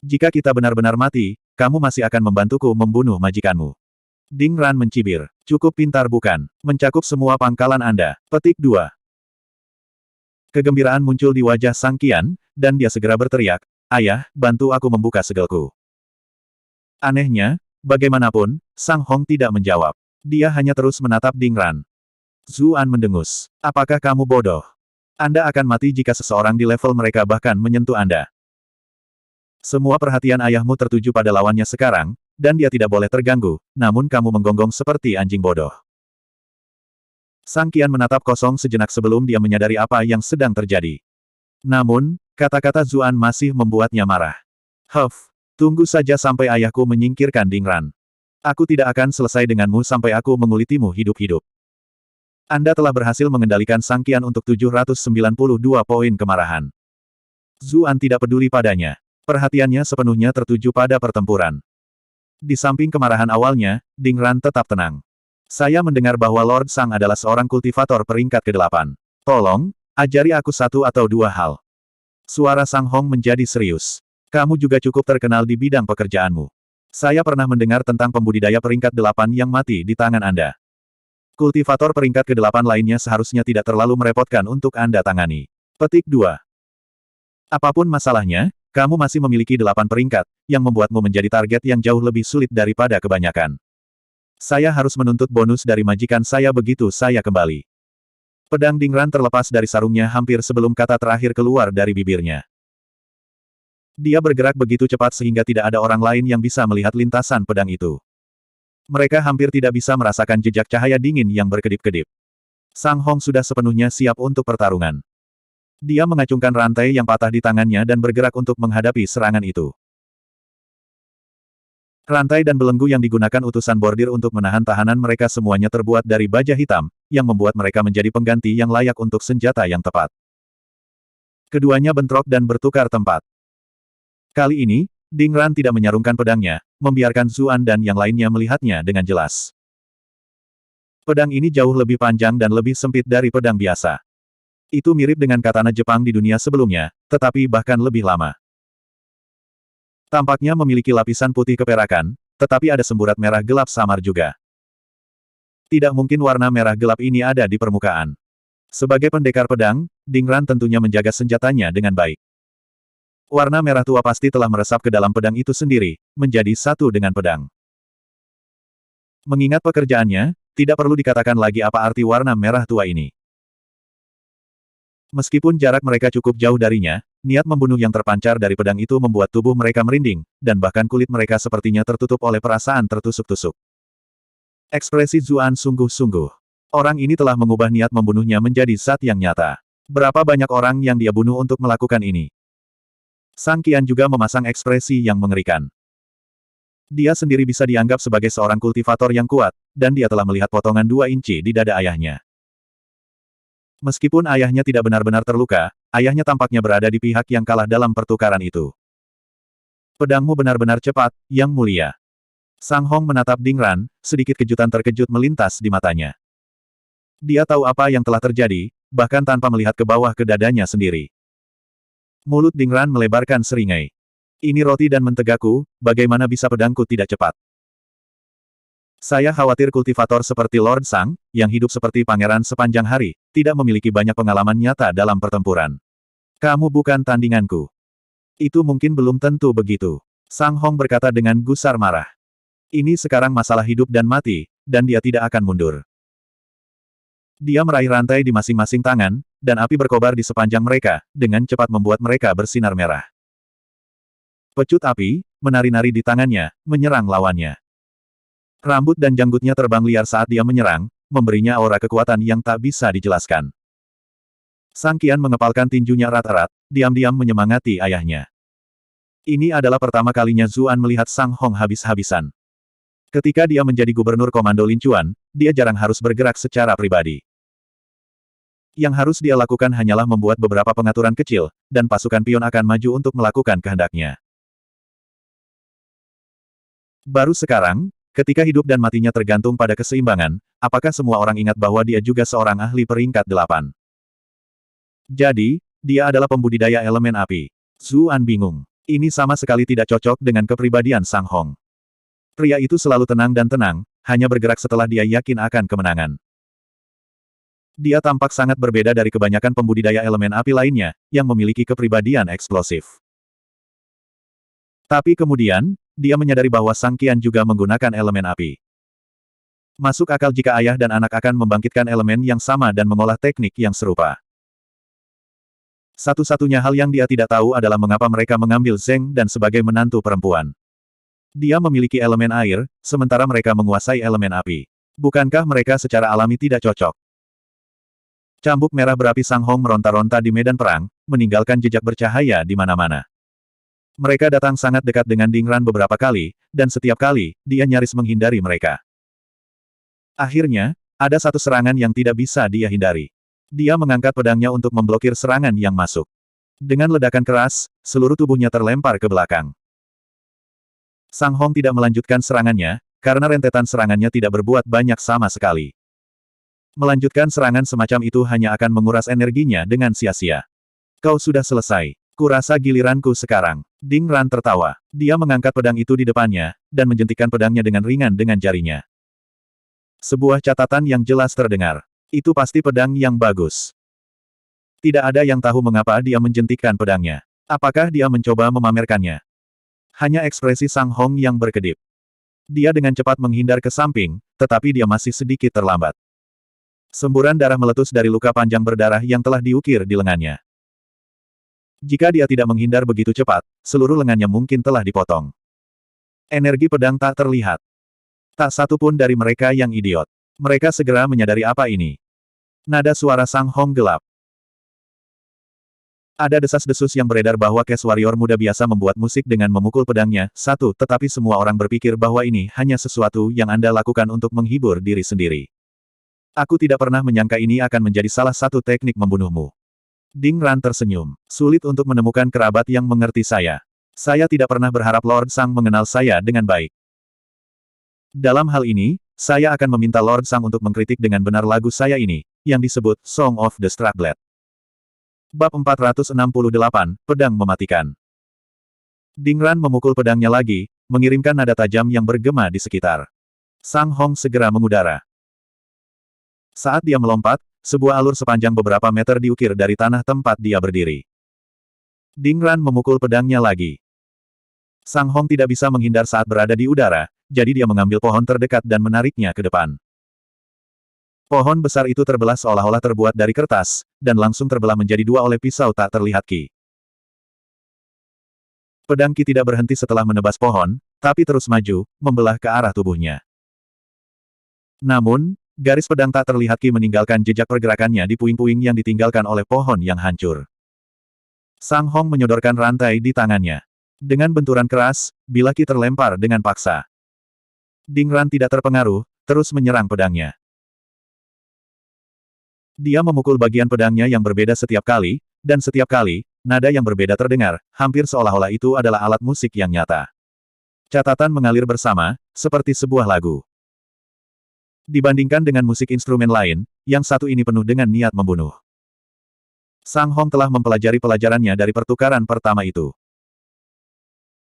Jika kita benar-benar mati, kamu masih akan membantuku membunuh majikanmu. Dingran mencibir. Cukup pintar bukan? Mencakup semua pangkalan Anda. Petik 2. Kegembiraan muncul di wajah Sang Qian, dan dia segera berteriak, Ayah, bantu aku membuka segelku. Anehnya, bagaimanapun, Sang Hong tidak menjawab. Dia hanya terus menatap Dingran. Zuan mendengus. Apakah kamu bodoh? Anda akan mati jika seseorang di level mereka bahkan menyentuh Anda. Semua perhatian ayahmu tertuju pada lawannya sekarang, dan dia tidak boleh terganggu, namun kamu menggonggong seperti anjing bodoh. Sang Qian menatap kosong sejenak sebelum dia menyadari apa yang sedang terjadi. Namun, kata-kata Zuan masih membuatnya marah. Tunggu saja sampai ayahku menyingkirkan Dingran. Aku tidak akan selesai denganmu sampai aku mengulitimu hidup-hidup. Anda telah berhasil mengendalikan Sang Qian untuk 792 poin kemarahan. Zuan tidak peduli padanya. Perhatiannya sepenuhnya tertuju pada pertempuran. Di samping kemarahan awalnya, Dingran tetap tenang. Saya mendengar bahwa Lord Sang adalah seorang kultivator peringkat ke-8. Tolong, ajari aku satu atau dua hal. Suara Sang Hong menjadi serius. Kamu juga cukup terkenal di bidang pekerjaanmu. Saya pernah mendengar tentang pembudidaya peringkat 8 yang mati di tangan Anda. Kultivator peringkat ke-8 lainnya seharusnya tidak terlalu merepotkan untuk Anda tangani. Petik 2. Apapun masalahnya, kamu masih memiliki 8 peringkat, yang membuatmu menjadi target yang jauh lebih sulit daripada kebanyakan. Saya harus menuntut bonus dari majikan saya begitu saya kembali. Pedang Dingran terlepas dari sarungnya hampir sebelum kata terakhir keluar dari bibirnya. Dia bergerak begitu cepat sehingga tidak ada orang lain yang bisa melihat lintasan pedang itu. Mereka hampir tidak bisa merasakan jejak cahaya dingin yang berkedip-kedip. Sang Hong sudah sepenuhnya siap untuk pertarungan. Dia mengacungkan rantai yang patah di tangannya dan bergerak untuk menghadapi serangan itu. Rantai dan belenggu yang digunakan utusan bordir untuk menahan tahanan mereka semuanya terbuat dari baja hitam, yang membuat mereka menjadi pengganti yang layak untuk senjata yang tepat. Keduanya bentrok dan bertukar tempat. Kali ini, Ding Ran tidak menyarungkan pedangnya, membiarkan Zuan dan yang lainnya melihatnya dengan jelas. Pedang ini jauh lebih panjang dan lebih sempit dari pedang biasa. Itu mirip dengan katana Jepang di dunia sebelumnya, tetapi bahkan lebih lama. Tampaknya memiliki lapisan putih keperakan, tetapi ada semburat merah gelap samar juga. Tidak mungkin warna merah gelap ini ada di permukaan. Sebagai pendekar pedang, Ding Ran tentunya menjaga senjatanya dengan baik. Warna merah tua pasti telah meresap ke dalam pedang itu sendiri, menjadi satu dengan pedang. Mengingat pekerjaannya, tidak perlu dikatakan lagi apa arti warna merah tua ini. Meskipun jarak mereka cukup jauh darinya, niat membunuh yang terpancar dari pedang itu membuat tubuh mereka merinding, dan bahkan kulit mereka sepertinya tertutup oleh perasaan tertusuk-tusuk. Ekspresi Zuan sungguh-sungguh. Orang ini telah mengubah niat membunuhnya menjadi zat yang nyata. Berapa banyak orang yang dia bunuh untuk melakukan ini? Sang Qian juga memasang ekspresi yang mengerikan. Dia sendiri bisa dianggap sebagai seorang kultivator yang kuat, dan dia telah melihat potongan 2 inci di dada ayahnya. Meskipun ayahnya tidak benar-benar terluka, ayahnya tampaknya berada di pihak yang kalah dalam pertukaran itu. Pedangmu benar-benar cepat, Yang Mulia. Sang Hong menatap Ding Ran, sedikit kejutan terkejut melintas di matanya. Dia tahu apa yang telah terjadi, bahkan tanpa melihat ke bawah ke dadanya sendiri. Mulut Ding Ran melebarkan seringai. Ini roti dan mentegaku, bagaimana bisa pedangku tidak cepat? Saya khawatir kultivator seperti Lord Sang, yang hidup seperti pangeran sepanjang hari, tidak memiliki banyak pengalaman nyata dalam pertempuran. Kamu bukan tandinganku. Itu mungkin belum tentu begitu. Sang Hong berkata dengan gusar marah. Ini sekarang masalah hidup dan mati, dan dia tidak akan mundur. Dia meraih rantai di masing-masing tangan, dan api berkobar di sepanjang mereka, dengan cepat membuat mereka bersinar merah. Pecut api, menari-nari di tangannya, menyerang lawannya. Rambut dan janggutnya terbang liar saat dia menyerang, memberinya aura kekuatan yang tak bisa dijelaskan. Sang Qian mengepalkan tinjunya erat-erat, diam-diam menyemangati ayahnya. Ini adalah pertama kalinya Zuan melihat Sang Hong habis-habisan. Ketika dia menjadi gubernur komando Lin Chuan, dia jarang harus bergerak secara pribadi. Yang harus dia lakukan hanyalah membuat beberapa pengaturan kecil, dan pasukan pion akan maju untuk melakukan kehendaknya. Baru sekarang, ketika hidup dan matinya tergantung pada keseimbangan, apakah semua orang ingat bahwa dia juga seorang ahli peringkat 8? Jadi, dia adalah pembudidaya elemen api. Zuan bingung. Ini sama sekali tidak cocok dengan kepribadian Sang Hong. Pria itu selalu tenang dan tenang, hanya bergerak setelah dia yakin akan kemenangan. Dia tampak sangat berbeda dari kebanyakan pembudidaya elemen api lainnya, yang memiliki kepribadian eksplosif. Tapi kemudian, dia menyadari bahwa Sang Qian juga menggunakan elemen api. Masuk akal jika ayah dan anak akan membangkitkan elemen yang sama dan mengolah teknik yang serupa. Satu-satunya hal yang dia tidak tahu adalah mengapa mereka mengambil Zeng dan sebagai menantu perempuan. Dia memiliki elemen air, sementara mereka menguasai elemen api. Bukankah mereka secara alami tidak cocok? Cambuk merah berapi Sang Hong meronta-ronta di medan perang, meninggalkan jejak bercahaya di mana-mana. Mereka datang sangat dekat dengan Ding Ran beberapa kali, dan setiap kali, dia nyaris menghindari mereka. Akhirnya, ada satu serangan yang tidak bisa dia hindari. Dia mengangkat pedangnya untuk memblokir serangan yang masuk. Dengan ledakan keras, seluruh tubuhnya terlempar ke belakang. Sang Hong tidak melanjutkan serangannya, karena rentetan serangannya tidak berbuat banyak sama sekali. Melanjutkan serangan semacam itu hanya akan menguras energinya dengan sia-sia. Kau sudah selesai. Kurasa giliranku sekarang. Ding Ran tertawa. Dia mengangkat pedang itu di depannya, dan menjentikkan pedangnya dengan ringan dengan jarinya. Sebuah catatan yang jelas terdengar. Itu pasti pedang yang bagus. Tidak ada yang tahu mengapa dia menjentikkan pedangnya. Apakah dia mencoba memamerkannya? Hanya ekspresi Sang Hong yang berkedip. Dia dengan cepat menghindar ke samping, tetapi dia masih sedikit terlambat. Semburan darah meletus dari luka panjang berdarah yang telah diukir di lengannya. Jika dia tidak menghindar begitu cepat, seluruh lengannya mungkin telah dipotong. Energi pedang tak terlihat. Tak satu pun dari mereka yang idiot. Mereka segera menyadari apa ini. Nada suara Sang Hong gelap. Ada desas-desus yang beredar bahwa Cash Warrior muda biasa membuat musik dengan memukul pedangnya, tetapi semua orang berpikir bahwa ini hanya sesuatu yang Anda lakukan untuk menghibur diri sendiri. Aku tidak pernah menyangka ini akan menjadi salah satu teknik membunuhmu. Ding Ran tersenyum. Sulit untuk menemukan kerabat yang mengerti saya. Saya tidak pernah berharap Lord Sang mengenal saya dengan baik. Dalam hal ini, saya akan meminta Lord Sang untuk mengkritik dengan benar lagu saya ini, yang disebut Song of the Strugglet. Bab 468, Pedang Mematikan. Ding Ran memukul pedangnya lagi, mengirimkan nada tajam yang bergema di sekitar. Sang Hong segera mengudara. Saat dia melompat, sebuah alur sepanjang beberapa meter diukir dari tanah tempat dia berdiri. Ding Ran memukul pedangnya lagi. Sang Hong tidak bisa menghindar saat berada di udara, jadi dia mengambil pohon terdekat dan menariknya ke depan. Pohon besar itu terbelah seolah-olah terbuat dari kertas, dan langsung terbelah menjadi dua oleh pisau tak terlihat Qi. Pedang Qi tidak berhenti setelah menebas pohon, tapi terus maju, membelah ke arah tubuhnya. Namun, garis pedang tak terlihat Qi meninggalkan jejak pergerakannya di puing-puing yang ditinggalkan oleh pohon yang hancur. Sang Hong menyodorkan rantai di tangannya. Dengan benturan keras, bilah Qi terlempar dengan paksa. Ding Ran tidak terpengaruh, terus menyerang pedangnya. Dia memukul bagian pedangnya yang berbeda setiap kali, dan setiap kali, nada yang berbeda terdengar, hampir seolah-olah itu adalah alat musik yang nyata. Catatan mengalir bersama, seperti sebuah lagu. Dibandingkan dengan musik instrumen lain, yang satu ini penuh dengan niat membunuh. Sang Hong telah mempelajari pelajarannya dari pertukaran pertama itu.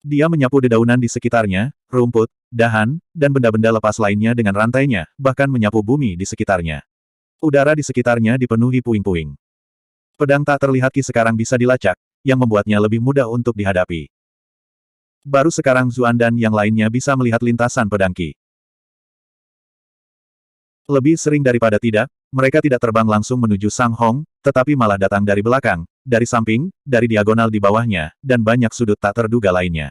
Dia menyapu dedaunan di sekitarnya, rumput, dahan, dan benda-benda lepas lainnya dengan rantainya, bahkan menyapu bumi di sekitarnya. Udara di sekitarnya dipenuhi puing-puing. Pedang tak terlihat Qi sekarang bisa dilacak, yang membuatnya lebih mudah untuk dihadapi. Baru sekarang Zuan dan yang lainnya bisa melihat lintasan pedang Qi. Lebih sering daripada tidak, mereka tidak terbang langsung menuju Sang Hong, tetapi malah datang dari belakang, dari samping, dari diagonal di bawahnya, dan banyak sudut tak terduga lainnya.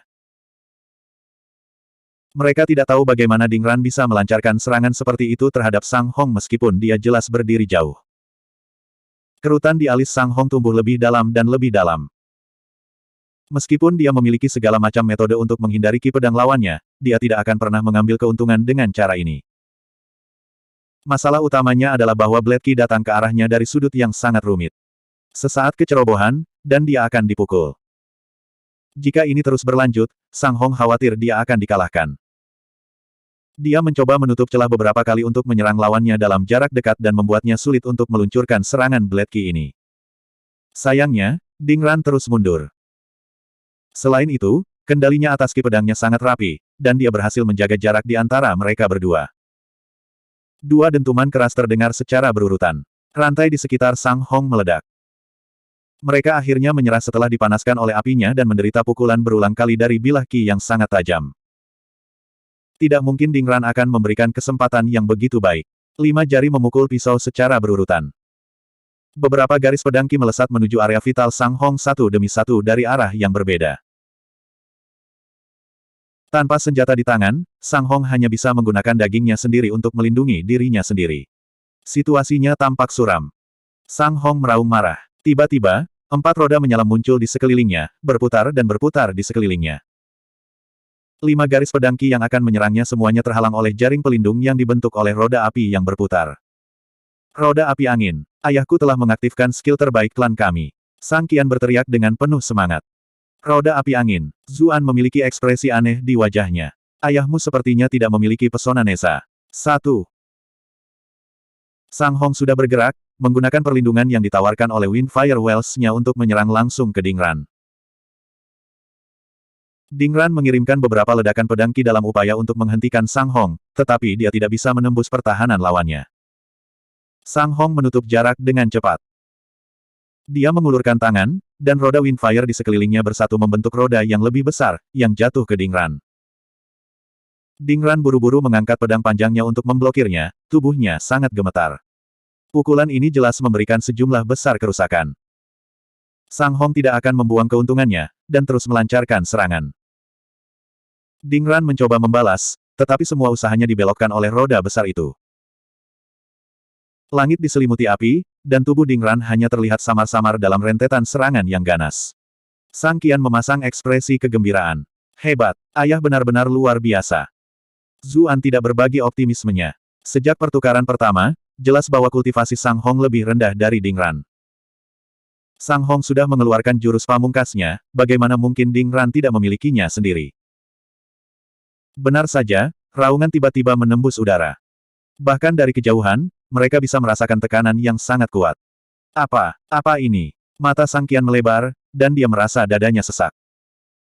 Mereka tidak tahu bagaimana Ding Ran bisa melancarkan serangan seperti itu terhadap Sang Hong meskipun dia jelas berdiri jauh. Kerutan di alis Sang Hong tumbuh lebih dalam dan lebih dalam. Meskipun dia memiliki segala macam metode untuk menghindari Qi pedang lawannya, dia tidak akan pernah mengambil keuntungan dengan cara ini. Masalah utamanya adalah bahwa Blade Qi datang ke arahnya dari sudut yang sangat rumit. Sesaat kecerobohan, dan dia akan dipukul. Jika ini terus berlanjut, Sang Hong khawatir dia akan dikalahkan. Dia mencoba menutup celah beberapa kali untuk menyerang lawannya dalam jarak dekat dan membuatnya sulit untuk meluncurkan serangan Blade Qi ini. Sayangnya, Ding Ran terus mundur. Selain itu, kendalinya atas Qi pedangnya sangat rapi, dan dia berhasil menjaga jarak di antara mereka berdua. Dua dentuman keras terdengar secara berurutan. Rantai di sekitar Sang Hong meledak. Mereka akhirnya menyerah setelah dipanaskan oleh apinya dan menderita pukulan berulang kali dari bilah Qi yang sangat tajam. Tidak mungkin Ding Ran akan memberikan kesempatan yang begitu baik. 5 jari memukul pisau secara berurutan. Beberapa garis pedang Qi melesat menuju area vital Sang Hong satu demi satu dari arah yang berbeda. Tanpa senjata di tangan, Sang Hong hanya bisa menggunakan dagingnya sendiri untuk melindungi dirinya sendiri. Situasinya tampak suram. Sang Hong meraung marah. Tiba-tiba, 4 roda menyelam muncul di sekelilingnya, berputar dan berputar di sekelilingnya. 5 garis pedang Qi yang akan menyerangnya semuanya terhalang oleh jaring pelindung yang dibentuk oleh roda api yang berputar. Roda api angin. Ayahku telah mengaktifkan skill terbaik klan kami. Sang Qian berteriak dengan penuh semangat. Roda api angin. Zuan memiliki ekspresi aneh di wajahnya. Ayahmu sepertinya tidak memiliki pesona Nesa. 1. Sang Hong sudah bergerak, menggunakan perlindungan yang ditawarkan oleh Windfire Wells-nya untuk menyerang langsung ke Ding Ran. Ding Ran mengirimkan beberapa ledakan pedang Qi dalam upaya untuk menghentikan Sang Hong, tetapi dia tidak bisa menembus pertahanan lawannya. Sang Hong menutup jarak dengan cepat. Dia mengulurkan tangan, dan roda Windfire di sekelilingnya bersatu membentuk roda yang lebih besar, yang jatuh ke Ding Ran. Ding Ran buru-buru mengangkat pedang panjangnya untuk memblokirnya, tubuhnya sangat gemetar. Pukulan ini jelas memberikan sejumlah besar kerusakan. Sang Hong tidak akan membuang keuntungannya, dan terus melancarkan serangan. Ding Ran mencoba membalas, tetapi semua usahanya dibelokkan oleh roda besar itu. Langit diselimuti api, dan tubuh Dingran hanya terlihat samar-samar dalam rentetan serangan yang ganas. Sang Qian memasang ekspresi kegembiraan. Hebat, ayah benar-benar luar biasa. Zuan tidak berbagi optimismenya. Sejak pertukaran pertama, jelas bahwa kultivasi Sang Hong lebih rendah dari Dingran. Sang Hong sudah mengeluarkan jurus pamungkasnya, bagaimana mungkin Dingran tidak memilikinya sendiri? Benar saja, raungan tiba-tiba menembus udara. Bahkan dari kejauhan, mereka bisa merasakan tekanan yang sangat kuat. Apa ini? Mata Sang Qian melebar, dan dia merasa dadanya sesak.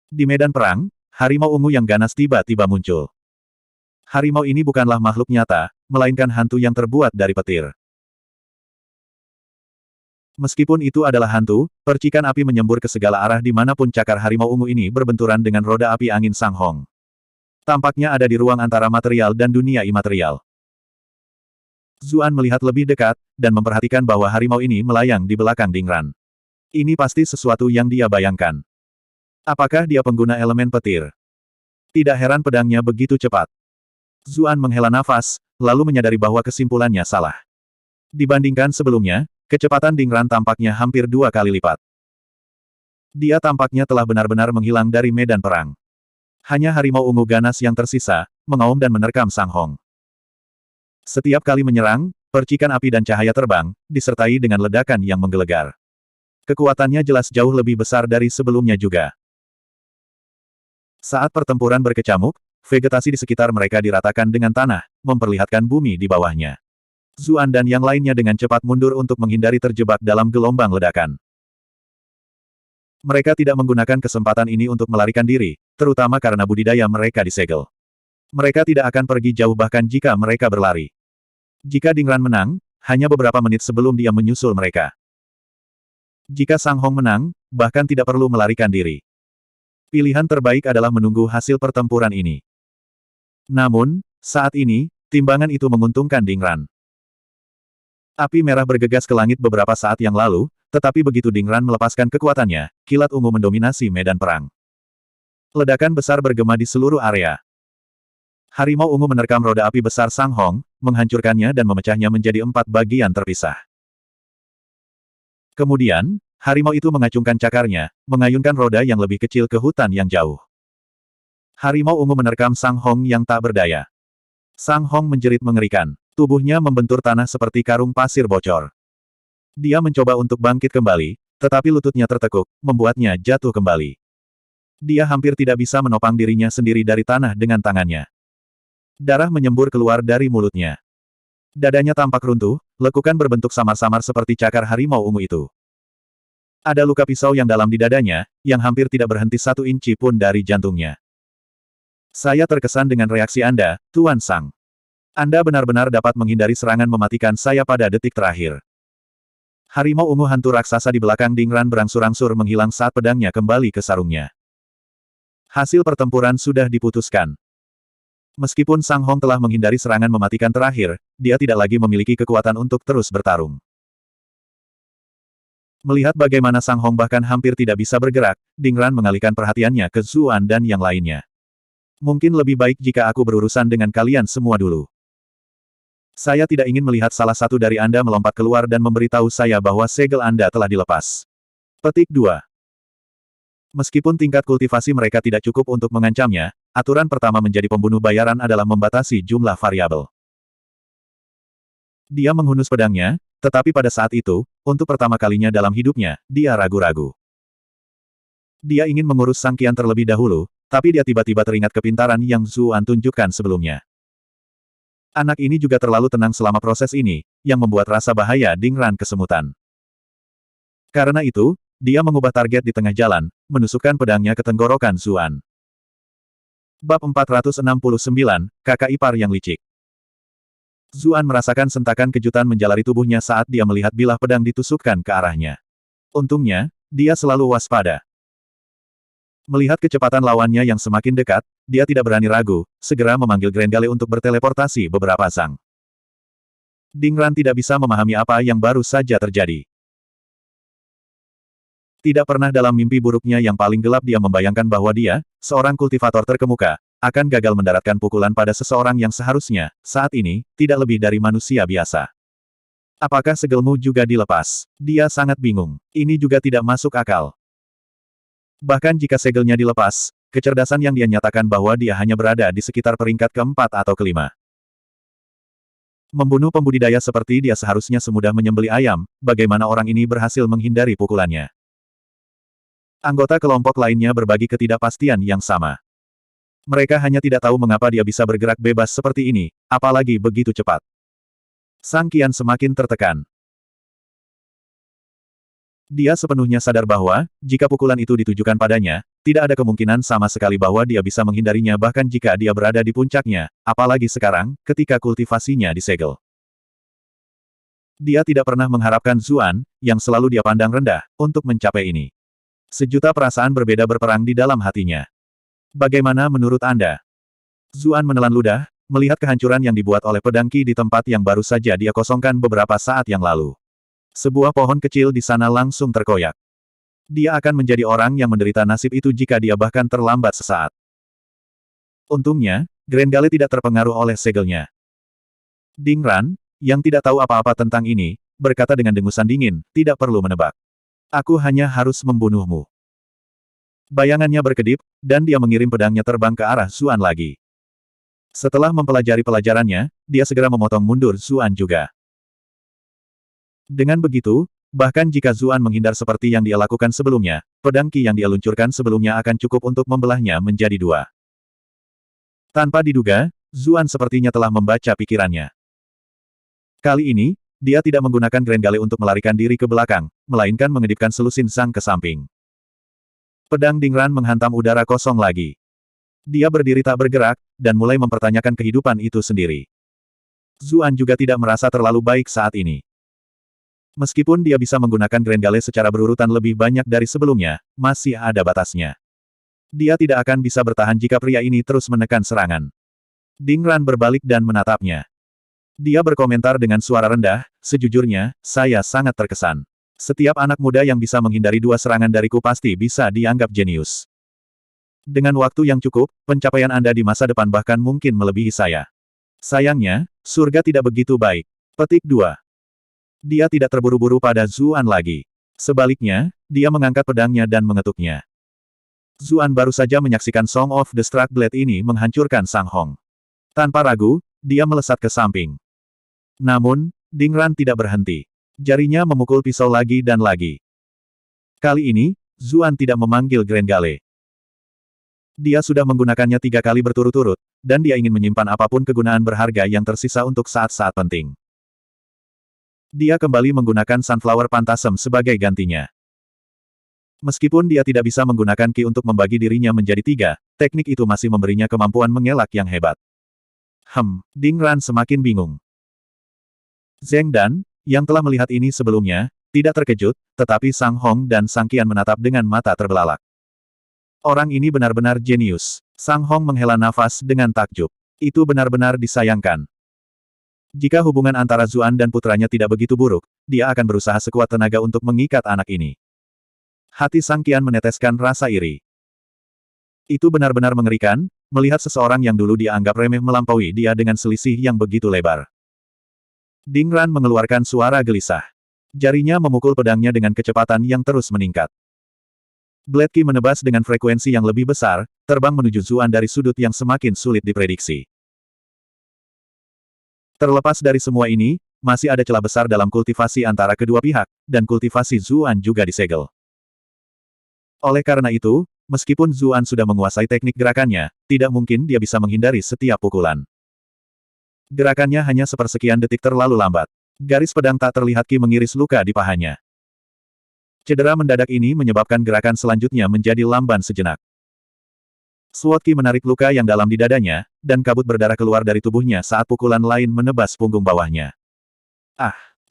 Di medan perang, harimau ungu yang ganas tiba-tiba muncul. Harimau ini bukanlah makhluk nyata, melainkan hantu yang terbuat dari petir. Meskipun itu adalah hantu, percikan api menyembur ke segala arah dimanapun cakar harimau ungu ini berbenturan dengan roda api angin Sang Hong. Tampaknya ada di ruang antara material dan dunia imaterial. Zuan melihat lebih dekat, dan memperhatikan bahwa harimau ini melayang di belakang Dingran. Ini pasti sesuatu yang dia bayangkan. Apakah dia pengguna elemen petir? Tidak heran pedangnya begitu cepat. Zuan menghela nafas, lalu menyadari bahwa kesimpulannya salah. Dibandingkan sebelumnya, kecepatan Dingran tampaknya hampir 2 kali lipat. Dia tampaknya telah benar-benar menghilang dari medan perang. Hanya harimau ungu ganas yang tersisa, mengaum dan menerkam Sang Hong. Setiap kali menyerang, percikan api dan cahaya terbang, disertai dengan ledakan yang menggelegar. Kekuatannya jelas jauh lebih besar dari sebelumnya juga. Saat pertempuran berkecamuk, vegetasi di sekitar mereka diratakan dengan tanah, memperlihatkan bumi di bawahnya. Zuan dan yang lainnya dengan cepat mundur untuk menghindari terjebak dalam gelombang ledakan. Mereka tidak menggunakan kesempatan ini untuk melarikan diri, terutama karena budidaya mereka disegel. Mereka tidak akan pergi jauh bahkan jika mereka berlari. Jika Dingran menang, hanya beberapa menit sebelum dia menyusul mereka. Jika Sang Hong menang, bahkan tidak perlu melarikan diri. Pilihan terbaik adalah menunggu hasil pertempuran ini. Namun, saat ini, timbangan itu menguntungkan Dingran. Api merah bergegas ke langit beberapa saat yang lalu, tetapi begitu Dingran melepaskan kekuatannya, kilat ungu mendominasi medan perang. Ledakan besar bergema di seluruh area. Harimau ungu menerkam roda api besar Sang Hong, menghancurkannya dan memecahnya menjadi 4 bagian terpisah. Kemudian, harimau itu mengacungkan cakarnya, mengayunkan roda yang lebih kecil ke hutan yang jauh. Harimau ungu menerkam Sang Hong yang tak berdaya. Sang Hong menjerit mengerikan. Tubuhnya membentur tanah seperti karung pasir bocor. Dia mencoba untuk bangkit kembali, tetapi lututnya tertekuk, membuatnya jatuh kembali. Dia hampir tidak bisa menopang dirinya sendiri dari tanah dengan tangannya. Darah menyembur keluar dari mulutnya. Dadanya tampak runtuh, lekukan berbentuk samar-samar seperti cakar harimau ungu itu. Ada luka pisau yang dalam di dadanya, yang hampir tidak berhenti 1 inci pun dari jantungnya. Saya terkesan dengan reaksi Anda, Tuan Sang. Anda benar-benar dapat menghindari serangan mematikan saya pada detik terakhir. Harimau ungu hantu raksasa di belakang Dingran berangsur-angsur menghilang saat pedangnya kembali ke sarungnya. Hasil pertempuran sudah diputuskan. Meskipun Sang Hong telah menghindari serangan mematikan terakhir, dia tidak lagi memiliki kekuatan untuk terus bertarung. Melihat bagaimana Sang Hong bahkan hampir tidak bisa bergerak, Dingran mengalihkan perhatiannya ke Zuan dan yang lainnya. Mungkin lebih baik jika aku berurusan dengan kalian semua dulu. Saya tidak ingin melihat salah satu dari Anda melompat keluar dan memberitahu saya bahwa segel Anda telah dilepas. Petik 2. Meskipun tingkat kultivasi mereka tidak cukup untuk mengancamnya, aturan pertama menjadi pembunuh bayaran adalah membatasi jumlah variabel. Dia menghunus pedangnya, tetapi pada saat itu, untuk pertama kalinya dalam hidupnya, dia ragu-ragu. Dia ingin mengurus Sang Qian terlebih dahulu, tapi dia tiba-tiba teringat kepintaran yang Zuan tunjukkan sebelumnya. Anak ini juga terlalu tenang selama proses ini, yang membuat rasa bahaya Dingran kesemutan. Karena itu, dia mengubah target di tengah jalan, menusukkan pedangnya ke tenggorokan Zuan. Bab 469, Kakak Ipar yang Licik. Zuan merasakan sentakan kejutan menjalari tubuhnya saat dia melihat bilah pedang ditusukkan ke arahnya. Untungnya, dia selalu waspada. Melihat kecepatan lawannya yang semakin dekat, dia tidak berani ragu, segera memanggil Grenggale untuk berteleportasi beberapa sang. Dingran tidak bisa memahami apa yang baru saja terjadi. Tidak pernah dalam mimpi buruknya yang paling gelap dia membayangkan bahwa dia, seorang kultivator terkemuka, akan gagal mendaratkan pukulan pada seseorang yang seharusnya, saat ini, tidak lebih dari manusia biasa. Apakah segelmu juga dilepas? Dia sangat bingung. Ini juga tidak masuk akal. Bahkan jika segelnya dilepas, kecerdasan yang dia nyatakan bahwa dia hanya berada di sekitar peringkat keempat atau kelima. Membunuh pembudidaya seperti dia seharusnya semudah menyembelih ayam, bagaimana orang ini berhasil menghindari pukulannya. Anggota kelompok lainnya berbagi ketidakpastian yang sama. Mereka hanya tidak tahu mengapa dia bisa bergerak bebas seperti ini, apalagi begitu cepat. Sang Qian semakin tertekan. Dia sepenuhnya sadar bahwa, jika pukulan itu ditujukan padanya, tidak ada kemungkinan sama sekali bahwa dia bisa menghindarinya bahkan jika dia berada di puncaknya, apalagi sekarang, ketika kultivasinya disegel. Dia tidak pernah mengharapkan Zuan, yang selalu dia pandang rendah, untuk mencapai ini. Sejuta perasaan berbeda berperang di dalam hatinya. Bagaimana menurut Anda? Zuan menelan ludah, melihat kehancuran yang dibuat oleh pedang Qi di tempat yang baru saja dia kosongkan beberapa saat yang lalu. Sebuah pohon kecil di sana langsung terkoyak. Dia akan menjadi orang yang menderita nasib itu jika dia bahkan terlambat sesaat. Untungnya, Grand Gale tidak terpengaruh oleh segelnya. Ding Ran, yang tidak tahu apa-apa tentang ini, berkata dengan dengusan dingin, tidak perlu menebak. Aku hanya harus membunuhmu. Bayangannya berkedip, dan dia mengirim pedangnya terbang ke arah Zuan lagi. Setelah mempelajari pelajarannya, dia segera memotong mundur Zuan juga. Dengan begitu, bahkan jika Zuan menghindar seperti yang dia lakukan sebelumnya, pedang Qi yang dia luncurkan sebelumnya akan cukup untuk membelahnya menjadi dua. Tanpa diduga, Zuan sepertinya telah membaca pikirannya. Kali ini, dia tidak menggunakan Grand Gale untuk melarikan diri ke belakang, melainkan mengedipkan selusin Zhang ke samping. Pedang Ding Ran menghantam udara kosong lagi. Dia berdiri tak bergerak, dan mulai mempertanyakan kehidupan itu sendiri. Zuan juga tidak merasa terlalu baik saat ini. Meskipun dia bisa menggunakan Grand Gale secara berurutan lebih banyak dari sebelumnya, masih ada batasnya. Dia tidak akan bisa bertahan jika pria ini terus menekan serangan. Ding Ran berbalik dan menatapnya. Dia berkomentar dengan suara rendah, sejujurnya, saya sangat terkesan. Setiap anak muda yang bisa menghindari dua serangan dariku pasti bisa dianggap jenius. Dengan waktu yang cukup, pencapaian Anda di masa depan bahkan mungkin melebihi saya. Sayangnya, surga tidak begitu baik. Petik 2. Dia tidak terburu-buru pada Zuan lagi. Sebaliknya, dia mengangkat pedangnya dan mengetuknya. Zuan baru saja menyaksikan Song of the Struck Blade ini menghancurkan Sang Hong. Tanpa ragu, dia melesat ke samping. Namun, Ding Ran tidak berhenti. Jarinya memukul pisau lagi dan lagi. Kali ini, Zuan tidak memanggil Grand Gale. Dia sudah menggunakannya 3 kali berturut-turut, dan dia ingin menyimpan apapun kegunaan berharga yang tersisa untuk saat-saat penting. Dia kembali menggunakan Sunflower Phantasm sebagai gantinya. Meskipun dia tidak bisa menggunakan Qi untuk membagi dirinya menjadi 3, teknik itu masih memberinya kemampuan mengelak yang hebat. Ding Ran semakin bingung. Zheng Dan, yang telah melihat ini sebelumnya, tidak terkejut, tetapi Sang Hong dan Sang Qian menatap dengan mata terbelalak. Orang ini benar-benar jenius. Sang Hong menghela nafas dengan takjub. Itu benar-benar disayangkan. Jika hubungan antara Zuan dan putranya tidak begitu buruk, dia akan berusaha sekuat tenaga untuk mengikat anak ini. Hati Sang Qian meneteskan rasa iri. Itu benar-benar mengerikan, melihat seseorang yang dulu dia anggap remeh melampaui dia dengan selisih yang begitu lebar. Ding Ran mengeluarkan suara gelisah. Jarinya memukul pedangnya dengan kecepatan yang terus meningkat. Blade Qi menebas dengan frekuensi yang lebih besar, terbang menuju Zuan dari sudut yang semakin sulit diprediksi. Terlepas dari semua ini, masih ada celah besar dalam kultivasi antara kedua pihak, dan kultivasi Zuan juga disegel. Oleh karena itu, meskipun Zuan sudah menguasai teknik gerakannya, tidak mungkin dia bisa menghindari setiap pukulan. Gerakannya hanya sepersekian detik terlalu lambat. Garis pedang tak terlihat Qi mengiris luka di pahanya. Cedera mendadak ini menyebabkan gerakan selanjutnya menjadi lamban sejenak. Sword Qi menarik luka yang dalam di dadanya, dan kabut berdarah keluar dari tubuhnya saat pukulan lain menebas punggung bawahnya.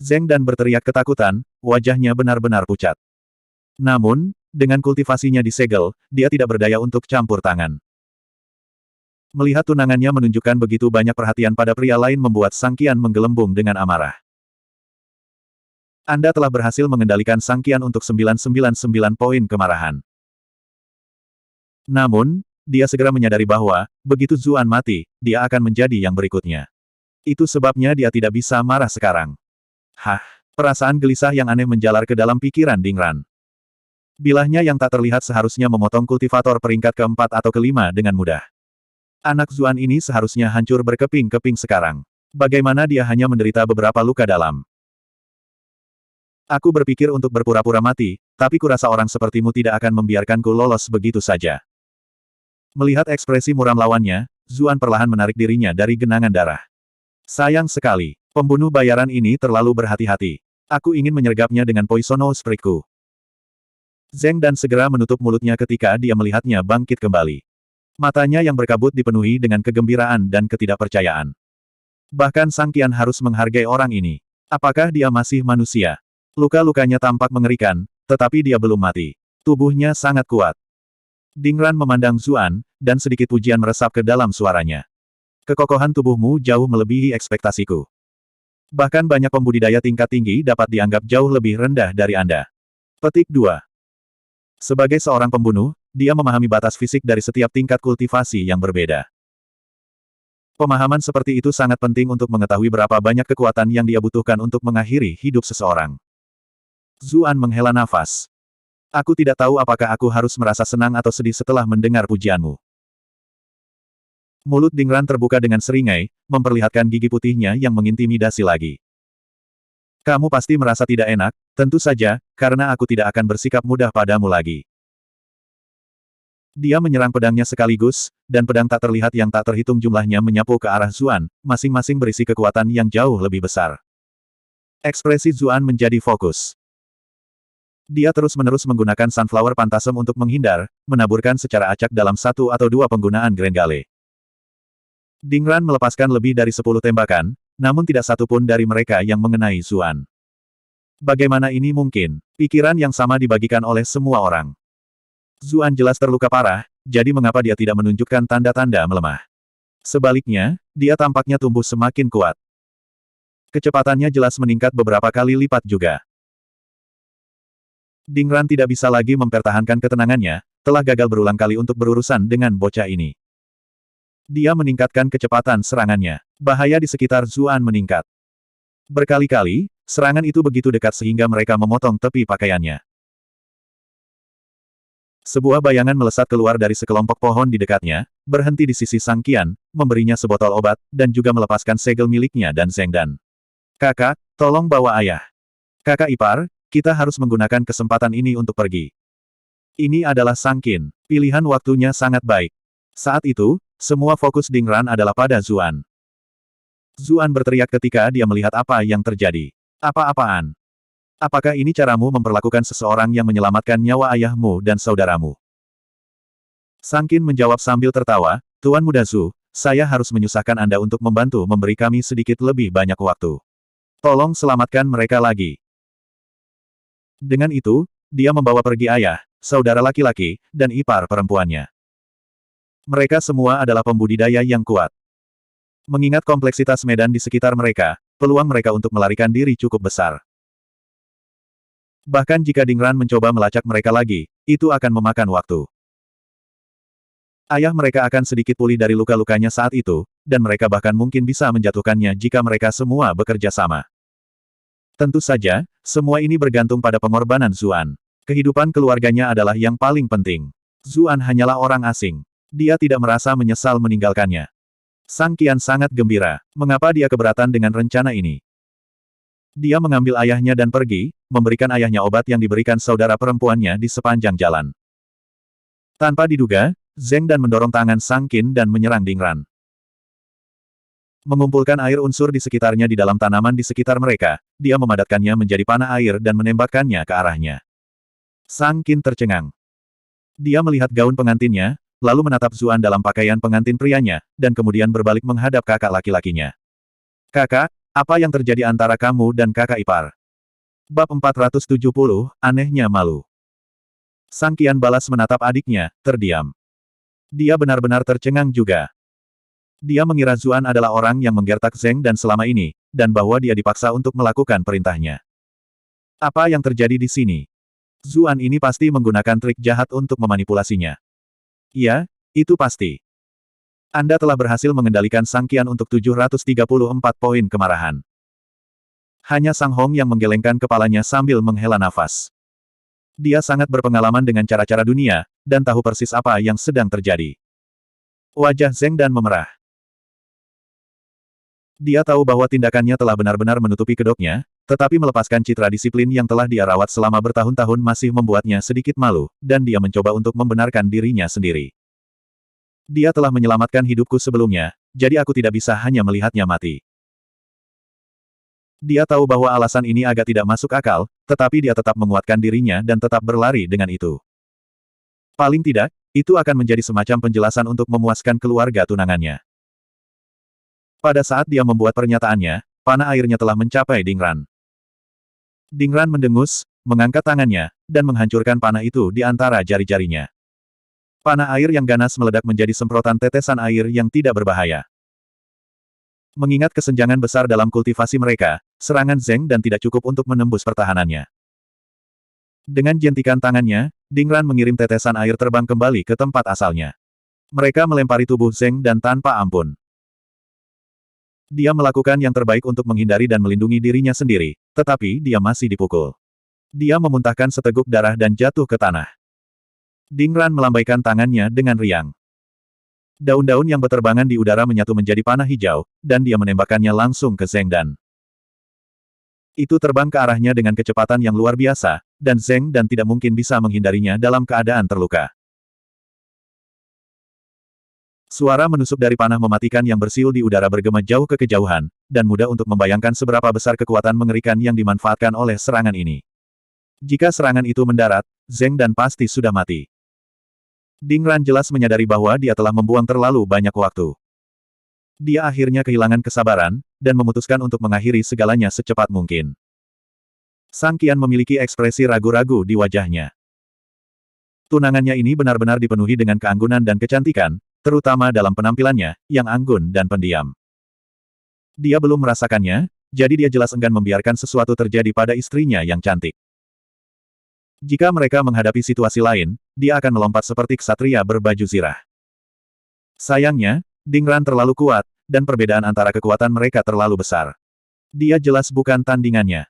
Zheng Dan berteriak ketakutan, wajahnya benar-benar pucat. Namun, dengan kultivasinya disegel, dia tidak berdaya untuk campur tangan. Melihat tunangannya menunjukkan begitu banyak perhatian pada pria lain membuat Sang Qian menggelembung dengan amarah. Anda telah berhasil mengendalikan Sang Qian untuk 999 poin kemarahan. Namun, dia segera menyadari bahwa, begitu Zuan mati, dia akan menjadi yang berikutnya. Itu sebabnya dia tidak bisa marah sekarang. Hah, perasaan gelisah yang aneh menjalar ke dalam pikiran Dingran. Bilahnya yang tak terlihat seharusnya memotong kultivator peringkat keempat atau kelima dengan mudah. Anak Zuan ini seharusnya hancur berkeping-keping sekarang. Bagaimana dia hanya menderita beberapa luka dalam? Aku berpikir untuk berpura-pura mati, tapi kurasa orang sepertimu tidak akan membiarkanku lolos begitu saja. Melihat ekspresi muram lawannya, Zuan perlahan menarik dirinya dari genangan darah. Sayang sekali, pembunuh bayaran ini terlalu berhati-hati. Aku ingin menyergapnya dengan poisono spritku. Zheng Dan segera menutup mulutnya ketika dia melihatnya bangkit kembali. Matanya yang berkabut dipenuhi dengan kegembiraan dan ketidakpercayaan. Bahkan Sang Qian harus menghargai orang ini. Apakah dia masih manusia? Luka-lukanya tampak mengerikan, tetapi dia belum mati. Tubuhnya sangat kuat. Dingran memandang Zuan, dan sedikit pujian meresap ke dalam suaranya. Kekokohan tubuhmu jauh melebihi ekspektasiku. Bahkan banyak pembudidaya tingkat tinggi dapat dianggap jauh lebih rendah dari Anda. Petik 2. Sebagai seorang pembunuh, dia memahami batas fisik dari setiap tingkat kultivasi yang berbeda. Pemahaman seperti itu sangat penting untuk mengetahui berapa banyak kekuatan yang dia butuhkan untuk mengakhiri hidup seseorang. Zuan menghela nafas. Aku tidak tahu apakah aku harus merasa senang atau sedih setelah mendengar pujianmu. Mulut Dingran terbuka dengan seringai, memperlihatkan gigi putihnya yang mengintimidasi lagi. Kamu pasti merasa tidak enak, tentu saja, karena aku tidak akan bersikap mudah padamu lagi. Dia menyerang pedangnya sekaligus, dan pedang tak terlihat yang tak terhitung jumlahnya menyapu ke arah Zuan, masing-masing berisi kekuatan yang jauh lebih besar. Ekspresi Zuan menjadi fokus. Dia terus-menerus menggunakan Sunflower Phantasm untuk menghindar, menaburkan secara acak dalam satu atau dua penggunaan Grand Gale. Dingran melepaskan lebih dari 10 tembakan, namun tidak satu pun dari mereka yang mengenai Zuan. Bagaimana ini mungkin? Pikiran yang sama dibagikan oleh semua orang. Zuan jelas terluka parah, jadi mengapa dia tidak menunjukkan tanda-tanda melemah? Sebaliknya, dia tampaknya tumbuh semakin kuat. Kecepatannya jelas meningkat beberapa kali lipat juga. Dingran tidak bisa lagi mempertahankan ketenangannya, telah gagal berulang kali untuk berurusan dengan bocah ini. Dia meningkatkan kecepatan serangannya. Bahaya di sekitar Zuan meningkat. Berkali-kali, serangan itu begitu dekat sehingga mereka memotong tepi pakaiannya. Sebuah bayangan melesat keluar dari sekelompok pohon di dekatnya, berhenti di sisi Sang Qian, memberinya sebotol obat, dan juga melepaskan segel miliknya dan Zheng Dan. Kakak, tolong bawa ayah. Kakak ipar, kita harus menggunakan kesempatan ini untuk pergi. Ini adalah Sang Qin. Pilihan waktunya sangat baik. Saat itu, semua fokus Dingran adalah pada Zuan. Zuan berteriak ketika dia melihat apa yang terjadi. Apa-apaan? Apakah ini caramu memperlakukan seseorang yang menyelamatkan nyawa ayahmu dan saudaramu? Sang Qin menjawab sambil tertawa, Tuan Muda Zhu, saya harus menyusahkan Anda untuk membantu memberi kami sedikit lebih banyak waktu. Tolong selamatkan mereka lagi. Dengan itu, dia membawa pergi ayah, saudara laki-laki, dan ipar perempuannya. Mereka semua adalah pembudidaya yang kuat. Mengingat kompleksitas medan di sekitar mereka, peluang mereka untuk melarikan diri cukup besar. Bahkan jika Dingran mencoba melacak mereka lagi, itu akan memakan waktu. Ayah mereka akan sedikit pulih dari luka-lukanya saat itu, dan mereka bahkan mungkin bisa menjatuhkannya jika mereka semua bekerja sama. Tentu saja, semua ini bergantung pada pengorbanan Zuan. Kehidupan keluarganya adalah yang paling penting. Zuan hanyalah orang asing. Dia tidak merasa menyesal meninggalkannya. Sang Qian sangat gembira. Mengapa dia keberatan dengan rencana ini? Dia mengambil ayahnya dan pergi, memberikan ayahnya obat yang diberikan saudara perempuannya di sepanjang jalan. Tanpa diduga, Zheng Dan mendorong tangan Sang Qin dan menyerang Dingran. Mengumpulkan air unsur di sekitarnya di dalam tanaman di sekitar mereka, dia memadatkannya menjadi panah air dan menembakkannya ke arahnya. Sang Qin tercengang. Dia melihat gaun pengantinnya, lalu menatap Zuan dalam pakaian pengantin prianya, dan kemudian berbalik menghadap kakak laki-lakinya. Kakak, apa yang terjadi antara kamu dan kakak ipar? Bab 470, Anehnya Malu. Sang Qian balas menatap adiknya, terdiam. Dia benar-benar tercengang juga. Dia mengira Zuan adalah orang yang menggertak Zheng Dan selama ini, dan bahwa dia dipaksa untuk melakukan perintahnya. Apa yang terjadi di sini? Zuan ini pasti menggunakan trik jahat untuk memanipulasinya. Iya, Itu pasti. Anda telah berhasil mengendalikan Sang Qian untuk 734 poin kemarahan. Hanya Sang Hong yang menggelengkan kepalanya sambil menghela nafas. Dia sangat berpengalaman dengan cara-cara dunia, dan tahu persis apa yang sedang terjadi. Wajah Zheng Dan memerah. Dia tahu bahwa tindakannya telah benar-benar menutupi kedoknya, tetapi melepaskan citra disiplin yang telah dia rawat selama bertahun-tahun masih membuatnya sedikit malu, dan dia mencoba untuk membenarkan dirinya sendiri. Dia telah menyelamatkan hidupku sebelumnya, jadi aku tidak bisa hanya melihatnya mati. Dia tahu bahwa alasan ini agak tidak masuk akal, tetapi dia tetap menguatkan dirinya dan tetap berlari dengan itu. Paling tidak, itu akan menjadi semacam penjelasan untuk memuaskan keluarga tunangannya. Pada saat dia membuat pernyataannya, panah airnya telah mencapai Dingran. Dingran mendengus, mengangkat tangannya, dan menghancurkan panah itu di antara jari-jarinya. Panah air yang ganas meledak menjadi semprotan tetesan air yang tidak berbahaya. Mengingat kesenjangan besar dalam kultivasi mereka, serangan Zheng Dan tidak cukup untuk menembus pertahanannya. Dengan jentikan tangannya, Dingran mengirim tetesan air terbang kembali ke tempat asalnya. Mereka melempari tubuh Zheng Dan tanpa ampun. Dia melakukan yang terbaik untuk menghindari dan melindungi dirinya sendiri, tetapi dia masih dipukul. Dia memuntahkan seteguk darah dan jatuh ke tanah. Dingran melambaikan tangannya dengan riang. Daun-daun yang berterbangan di udara menyatu menjadi panah hijau, dan dia menembakkannya langsung ke Zheng Dan. Itu terbang ke arahnya dengan kecepatan yang luar biasa, dan Zheng Dan tidak mungkin bisa menghindarinya dalam keadaan terluka. Suara menusuk dari panah mematikan yang bersiul di udara bergema jauh ke kejauhan, dan mudah untuk membayangkan seberapa besar kekuatan mengerikan yang dimanfaatkan oleh serangan ini. Jika serangan itu mendarat, Zheng Dan pasti sudah mati. Dingran jelas menyadari bahwa dia telah membuang terlalu banyak waktu. Dia akhirnya kehilangan kesabaran, dan memutuskan untuk mengakhiri segalanya secepat mungkin. Sang Qian memiliki ekspresi ragu-ragu di wajahnya. Tunangannya ini benar-benar dipenuhi dengan keanggunan dan kecantikan, terutama dalam penampilannya, yang anggun dan pendiam. Dia belum merasakannya, jadi dia jelas enggan membiarkan sesuatu terjadi pada istrinya yang cantik. Jika mereka menghadapi situasi lain, dia akan melompat seperti ksatria berbaju zirah. Sayangnya, Dingran terlalu kuat, dan perbedaan antara kekuatan mereka terlalu besar. Dia jelas bukan tandingannya.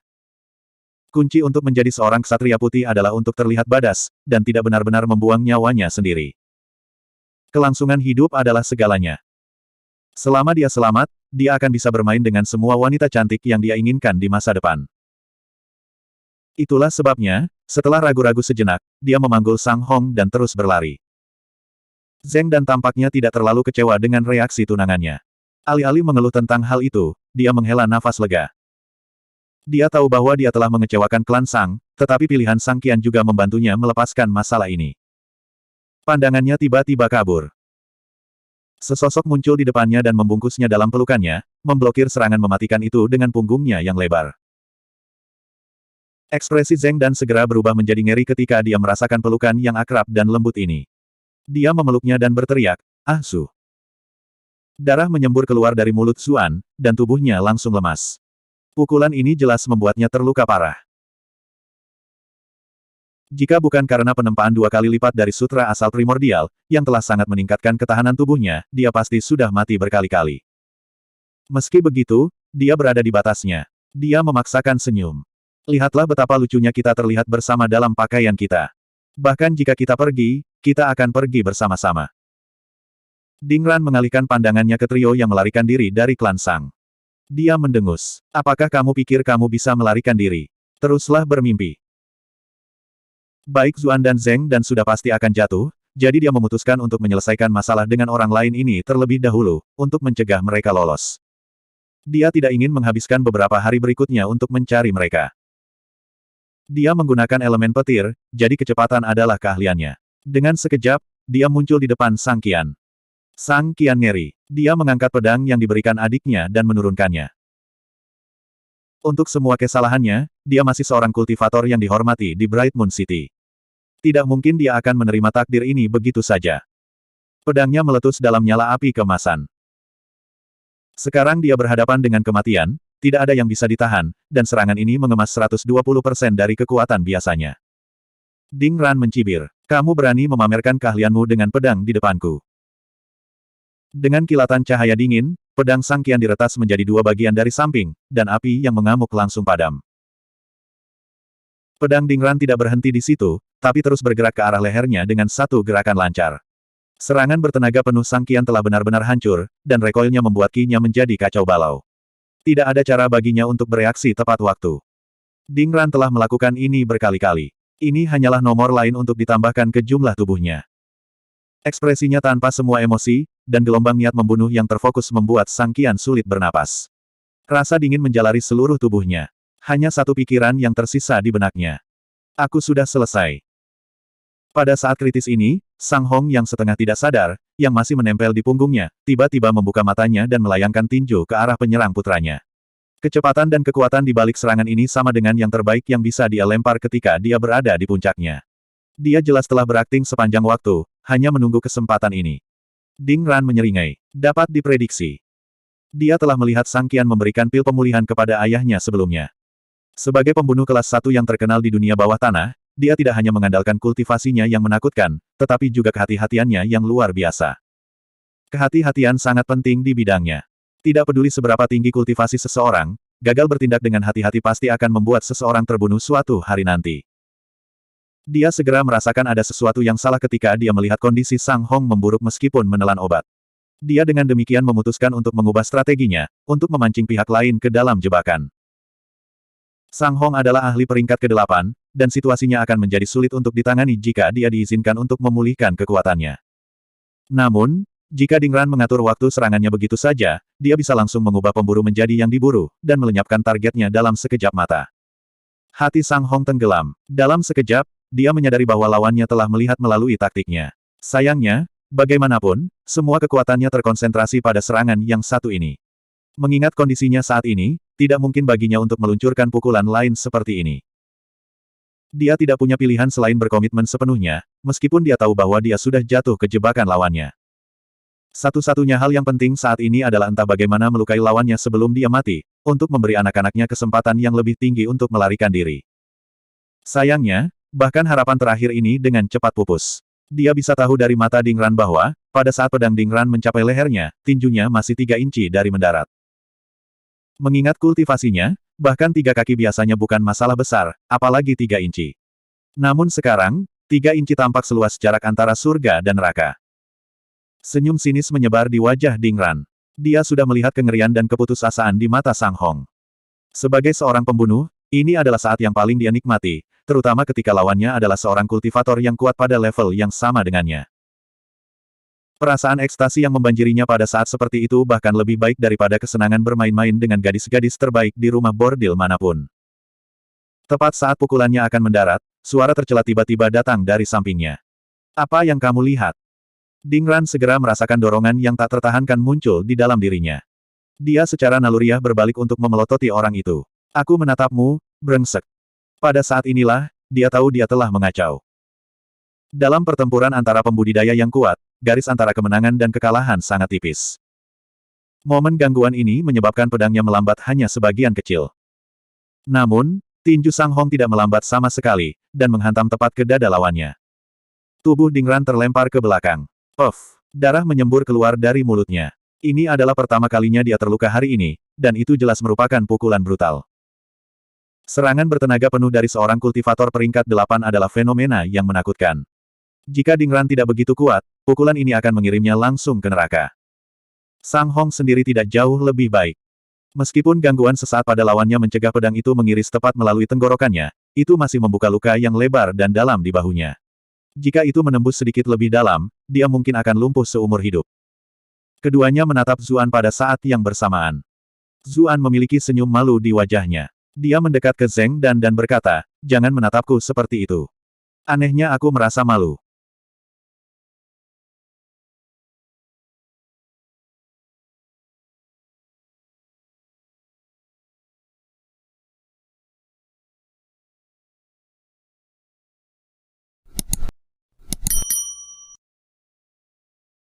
Kunci untuk menjadi seorang ksatria putih adalah untuk terlihat badas, dan tidak benar-benar membuang nyawanya sendiri. Kelangsungan hidup adalah segalanya. Selama dia selamat, dia akan bisa bermain dengan semua wanita cantik yang dia inginkan di masa depan. Itulah sebabnya, setelah ragu-ragu sejenak, dia memanggul Sang Hong dan terus berlari. Zheng Dan tampaknya tidak terlalu kecewa dengan reaksi tunangannya. Alih-alih mengeluh tentang hal itu, dia menghela nafas lega. Dia tahu bahwa dia telah mengecewakan klan Sang, tetapi pilihan Sang Qian juga membantunya melepaskan masalah ini. Pandangannya tiba-tiba kabur. Sesosok muncul di depannya dan membungkusnya dalam pelukannya, memblokir serangan mematikan itu dengan punggungnya yang lebar. Ekspresi Zheng Dan segera berubah menjadi ngeri ketika dia merasakan pelukan yang akrab dan lembut ini. Dia memeluknya dan berteriak, "Ah Su." Darah menyembur keluar dari mulut Zuan, dan tubuhnya langsung lemas. Pukulan ini jelas membuatnya terluka parah. Jika bukan karena penempaan 2 kali lipat dari sutra asal primordial, yang telah sangat meningkatkan ketahanan tubuhnya, dia pasti sudah mati berkali-kali. Meski begitu, dia berada di batasnya. Dia memaksakan senyum. Lihatlah betapa lucunya kita terlihat bersama dalam pakaian kita. Bahkan jika kita pergi, kita akan pergi bersama-sama. Dingran mengalihkan pandangannya ke trio yang melarikan diri dari klan Sang. Dia mendengus. Apakah kamu pikir kamu bisa melarikan diri? Teruslah bermimpi. Baik Zuan dan Zheng Dan sudah pasti akan jatuh, jadi dia memutuskan untuk menyelesaikan masalah dengan orang lain ini terlebih dahulu, untuk mencegah mereka lolos. Dia tidak ingin menghabiskan beberapa hari berikutnya untuk mencari mereka. Dia menggunakan elemen petir, jadi kecepatan adalah keahliannya. Dengan sekejap, dia muncul di depan Sang Qian. Sang Qian ngeri. Dia mengangkat pedang yang diberikan adiknya dan menurunkannya. Untuk semua kesalahannya, dia masih seorang kultivator yang dihormati di Bright Moon City. Tidak mungkin dia akan menerima takdir ini begitu saja. Pedangnya meletus dalam nyala api keemasan. Sekarang dia berhadapan dengan kematian, tidak ada yang bisa ditahan, dan serangan ini mengemas 120% dari kekuatan biasanya. Dingran mencibir. Kamu berani memamerkan keahlianmu dengan pedang di depanku. Dengan kilatan cahaya dingin, pedang Sang Qian diretas menjadi dua bagian dari samping, dan api yang mengamuk langsung padam. Pedang Dingran tidak berhenti di situ, tapi terus bergerak ke arah lehernya dengan satu gerakan lancar. Serangan bertenaga penuh Sang Qian telah benar-benar hancur, dan recoilnya membuat ki-nya menjadi kacau balau. Tidak ada cara baginya untuk bereaksi tepat waktu. Dingran telah melakukan ini berkali-kali. Ini hanyalah nomor lain untuk ditambahkan ke jumlah tubuhnya. Ekspresinya tanpa semua emosi, dan gelombang niat membunuh yang terfokus membuat Sang Qian sulit bernapas. Rasa dingin menjalari seluruh tubuhnya. Hanya satu pikiran yang tersisa di benaknya. Aku sudah selesai. Pada saat kritis ini, Sang Hong yang setengah tidak sadar, yang masih menempel di punggungnya, tiba-tiba membuka matanya dan melayangkan tinju ke arah penyerang putranya. Kecepatan dan kekuatan di balik serangan ini sama dengan yang terbaik yang bisa dia lempar ketika dia berada di puncaknya. Dia jelas telah berakting sepanjang waktu, hanya menunggu kesempatan ini. Dingran menyeringai. Dapat diprediksi. Dia telah melihat Sang Qian memberikan pil pemulihan kepada ayahnya sebelumnya. Sebagai pembunuh kelas 1 yang terkenal di dunia bawah tanah, dia tidak hanya mengandalkan kultivasinya yang menakutkan, tetapi juga kehati-hatiannya yang luar biasa. Kehati-hatian sangat penting di bidangnya. Tidak peduli seberapa tinggi kultivasi seseorang, gagal bertindak dengan hati-hati pasti akan membuat seseorang terbunuh suatu hari nanti. Dia segera merasakan ada sesuatu yang salah ketika dia melihat kondisi Sang Hong memburuk meskipun menelan obat. Dia dengan demikian memutuskan untuk mengubah strateginya, untuk memancing pihak lain ke dalam jebakan. Sang Hong adalah ahli peringkat ke-8, dan situasinya akan menjadi sulit untuk ditangani jika dia diizinkan untuk memulihkan kekuatannya. Namun, jika Dingran mengatur waktu serangannya begitu saja, dia bisa langsung mengubah pemburu menjadi yang diburu, dan melenyapkan targetnya dalam sekejap mata. Hati Sang Hong tenggelam. Dalam sekejap, dia menyadari bahwa lawannya telah melihat melalui taktiknya. Sayangnya, bagaimanapun, semua kekuatannya terkonsentrasi pada serangan yang satu ini. Mengingat kondisinya saat ini, tidak mungkin baginya untuk meluncurkan pukulan lain seperti ini. Dia tidak punya pilihan selain berkomitmen sepenuhnya, meskipun dia tahu bahwa dia sudah jatuh ke jebakan lawannya. Satu-satunya hal yang penting saat ini adalah entah bagaimana melukai lawannya sebelum dia mati, untuk memberi anak-anaknya kesempatan yang lebih tinggi untuk melarikan diri. Sayangnya, bahkan harapan terakhir ini dengan cepat pupus. Dia bisa tahu dari mata Dingran bahwa, pada saat pedang Dingran mencapai lehernya, tinjunya masih 3 inci dari mendarat. Mengingat kultivasinya, bahkan 3 kaki biasanya bukan masalah besar, apalagi 3 inci. Namun sekarang, 3 inci tampak seluas jarak antara surga dan neraka. Senyum sinis menyebar di wajah Dingran. Dia sudah melihat kengerian dan keputusasaan di mata Sang Hong. Sebagai seorang pembunuh, ini adalah saat yang paling dia nikmati, terutama ketika lawannya adalah seorang kultivator yang kuat pada level yang sama dengannya. Perasaan ekstasi yang membanjirinya pada saat seperti itu bahkan lebih baik daripada kesenangan bermain-main dengan gadis-gadis terbaik di rumah bordil manapun. Tepat saat pukulannya akan mendarat, suara tercela tiba-tiba datang dari sampingnya. Apa yang kamu lihat? Dingran segera merasakan dorongan yang tak tertahankan muncul di dalam dirinya. Dia secara naluriah berbalik untuk memelototi orang itu. Aku menatapmu, brengsek. Pada saat inilah, dia tahu dia telah mengacau. Dalam pertempuran antara pembudidaya yang kuat, garis antara kemenangan dan kekalahan sangat tipis. Momen gangguan ini menyebabkan pedangnya melambat hanya sebagian kecil. Namun, tinju Sang Hong tidak melambat sama sekali, dan menghantam tepat ke dada lawannya. Tubuh Dingran terlempar ke belakang. Puff! Darah menyembur keluar dari mulutnya. Ini adalah pertama kalinya dia terluka hari ini, dan itu jelas merupakan pukulan brutal. Serangan bertenaga penuh dari seorang kultivator peringkat 8 adalah fenomena yang menakutkan. Jika Dingran tidak begitu kuat, pukulan ini akan mengirimnya langsung ke neraka. Sang Hong sendiri tidak jauh lebih baik. Meskipun gangguan sesaat pada lawannya mencegah pedang itu mengiris tepat melalui tenggorokannya, itu masih membuka luka yang lebar dan dalam di bahunya. Jika itu menembus sedikit lebih dalam, dia mungkin akan lumpuh seumur hidup. Keduanya menatap Zuan pada saat yang bersamaan. Zuan memiliki senyum malu di wajahnya. Dia mendekat ke Zheng Dan berkata, jangan menatapku seperti itu. Anehnya aku merasa malu.